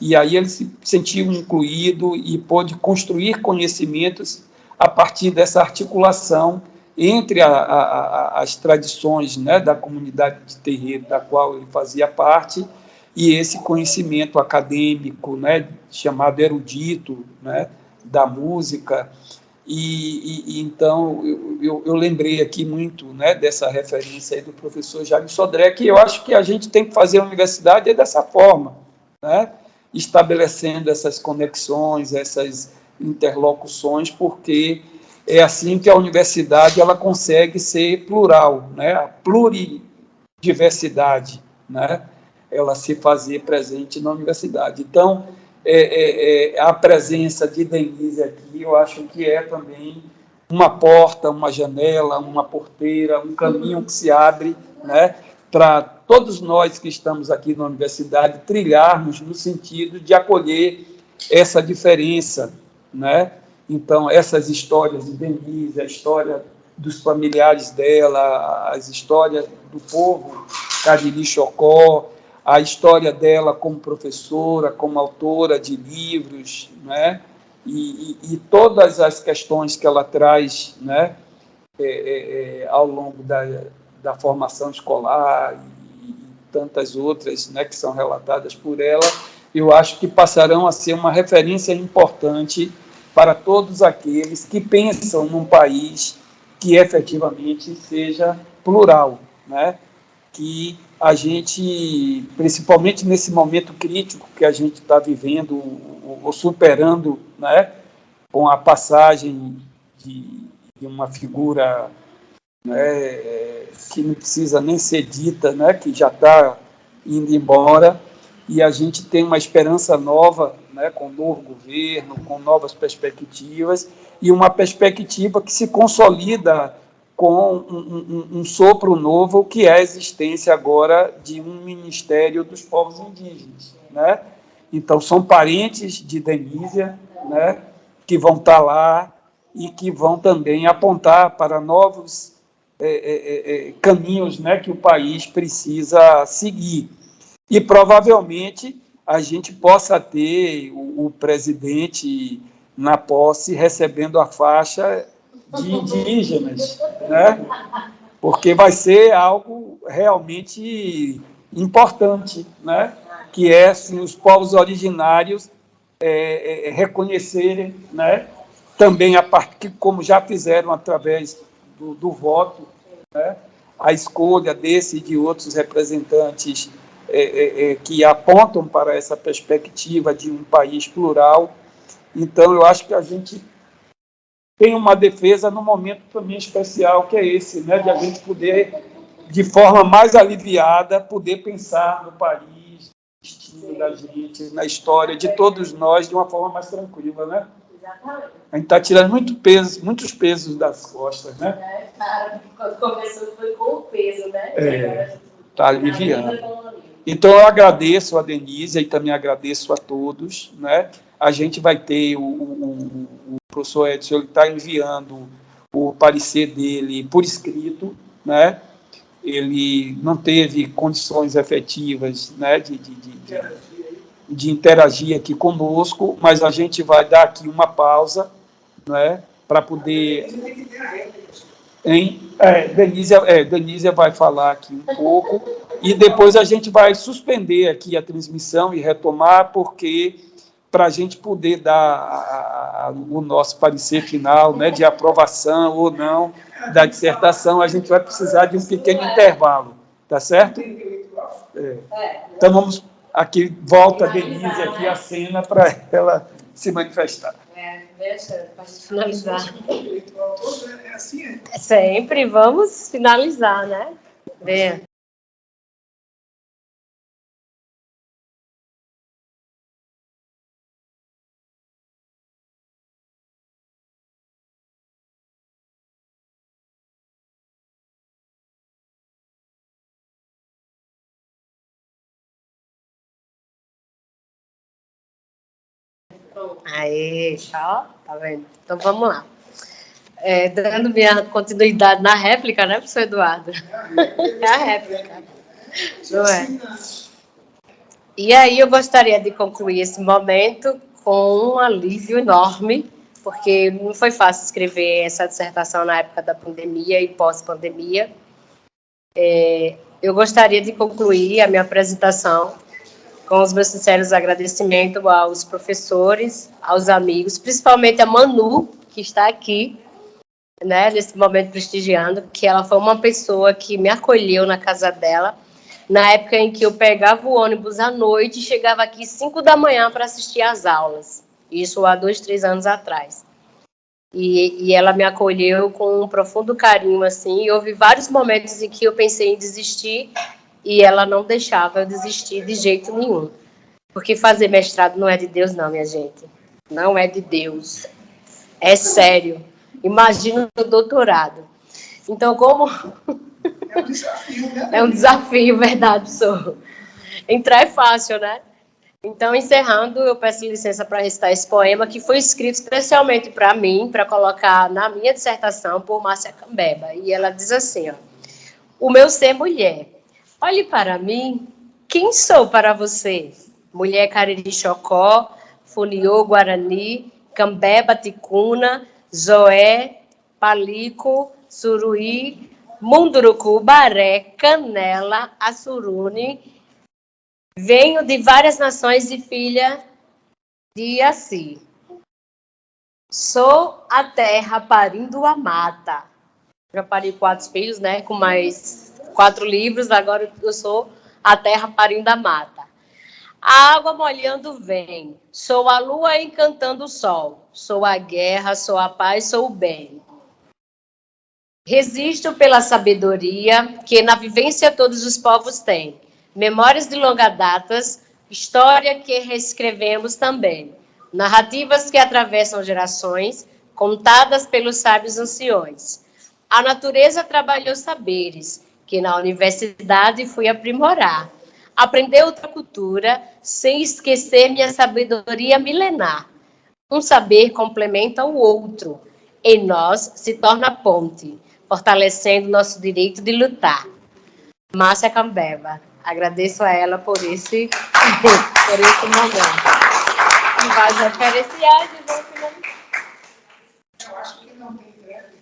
E aí ele se sentiu incluído e pôde construir conhecimentos a partir dessa articulação entre as tradições, né, da comunidade de terreiro da qual ele fazia parte e esse conhecimento acadêmico, né, chamado erudito, né, da música. Então, eu lembrei aqui muito, né, dessa referência aí do professor Jaime Sodré, que eu acho que a gente tem que fazer a universidade dessa forma, né, estabelecendo essas conexões, essas interlocuções, porque é assim que a universidade ela consegue ser plural, né, a pluridiversidade, né, ela se fazer presente na universidade. Então, a presença de Denise aqui, eu acho que é também uma porta, uma janela, uma porteira, um caminho que se abre, né, para todos nós que estamos aqui na universidade trilharmos no sentido de acolher essa diferença, né? Então, essas histórias de Denise, a história dos familiares dela, as histórias do povo Cariri Chocó, a história dela como professora, como autora de livros, né? E todas as questões que ela traz, né? Ao longo da formação escolar e tantas outras, né, que são relatadas por ela, eu acho que passarão a ser uma referência importante para todos aqueles que pensam num país que efetivamente seja plural, né? Que a gente, principalmente nesse momento crítico que a gente está vivendo ou superando, né, com a passagem de uma figura, né, que não precisa nem ser dita, né, que já está indo embora, e a gente tem uma esperança nova, né, com um novo governo, com novas perspectivas, e uma perspectiva que se consolida com um sopro novo, que é a existência agora de um Ministério dos Povos Indígenas, né? Então, são parentes de Denísia, né, que vão estar lá e que vão também apontar para novos caminhos, né, que o país precisa seguir. E, provavelmente, a gente possa ter o presidente na posse recebendo a faixa de indígenas, né? Porque vai ser algo realmente importante, né? Que é assim, os povos originários reconhecerem, né? Também, como já fizeram através do voto, né? A escolha desse e de outros representantes que apontam para essa perspectiva de um país plural. Então, eu acho que a gente tem uma defesa num momento também especial, que é esse, né, de a gente poder, de forma mais aliviada, poder pensar no país, no destino da gente, na história de todos nós, de uma forma mais tranquila, né? A gente está tirando muitos pesos das costas, né? Quando começou foi com o peso, né? Está aliviando. Então, eu agradeço a Denise e também agradeço a todos, né? A gente vai ter o professor Edson, ele está enviando o parecer dele por escrito, né? Ele não teve condições efetivas, né, de interagir aqui conosco, mas a gente vai dar aqui uma pausa, né, para poder... Denise vai falar aqui um pouco, e depois a gente vai suspender aqui a transmissão e retomar, porque para a gente poder dar o nosso parecer final, né, de aprovação ou não da dissertação, a gente vai precisar de um pequeno intervalo, tá certo? Então vamos aqui, volta a Denise aqui a cena para ela se manifestar. Deixa, para finalizar. Sempre vamos finalizar, né? Venha. Aí, ó, tá vendo? Então vamos lá. Dando minha continuidade na réplica, né, professor Eduardo? É a réplica, não é? E aí eu gostaria de concluir esse momento com um alívio enorme, porque não foi fácil escrever essa dissertação na época da pandemia e pós-pandemia. Eu gostaria de concluir a minha apresentação com os meus sinceros agradecimentos aos professores, aos amigos, principalmente a Manu, que está aqui, né, nesse momento prestigiando, que ela foi uma pessoa que me acolheu na casa dela, na época em que eu pegava o ônibus à noite e chegava aqui 5 da manhã para assistir às aulas, isso há 2, 3 anos atrás. E ela me acolheu com um profundo carinho, assim, e houve vários momentos em que eu pensei em desistir, e ela não deixava eu desistir de jeito nenhum. Porque fazer mestrado não é de Deus, não, minha gente. Não é de Deus. É sério. Imagina o doutorado. Então, como... É um desafio, né? É um desafio, verdade, sou. Entrar é fácil, né? Então, encerrando, eu peço licença para recitar esse poema, que foi escrito especialmente para mim, para colocar na minha dissertação por Márcia Cambeba. E ela diz assim, ó: o meu ser mulher. Olhe para mim, quem sou para você? Mulher Cariri Chocó, Funiô, Guarani, Cambeba, Ticuna, Zoé, Palico, Suruí, Munduruku, Baré, Canela, Assurune. Venho de várias nações e filha de Iaci. Sou a terra parindo a mata. Já pari 4 filhos, né, com mais 4 livros, agora eu sou a terra parindo a mata. A água molhando vem, sou a lua encantando o sol, sou a guerra, sou a paz, sou o bem. Resisto pela sabedoria que na vivência todos os povos têm, memórias de longa datas, história que reescrevemos também, narrativas que atravessam gerações, contadas pelos sábios anciões. A natureza trabalhou saberes, que na universidade fui aprimorar. Aprender outra cultura, sem esquecer minha sabedoria milenar. Um saber complementa o outro. Em nós se torna ponte, fortalecendo nosso direito de lutar. Márcia Cambeba. Agradeço a ela por esse momento. E vai referenciar de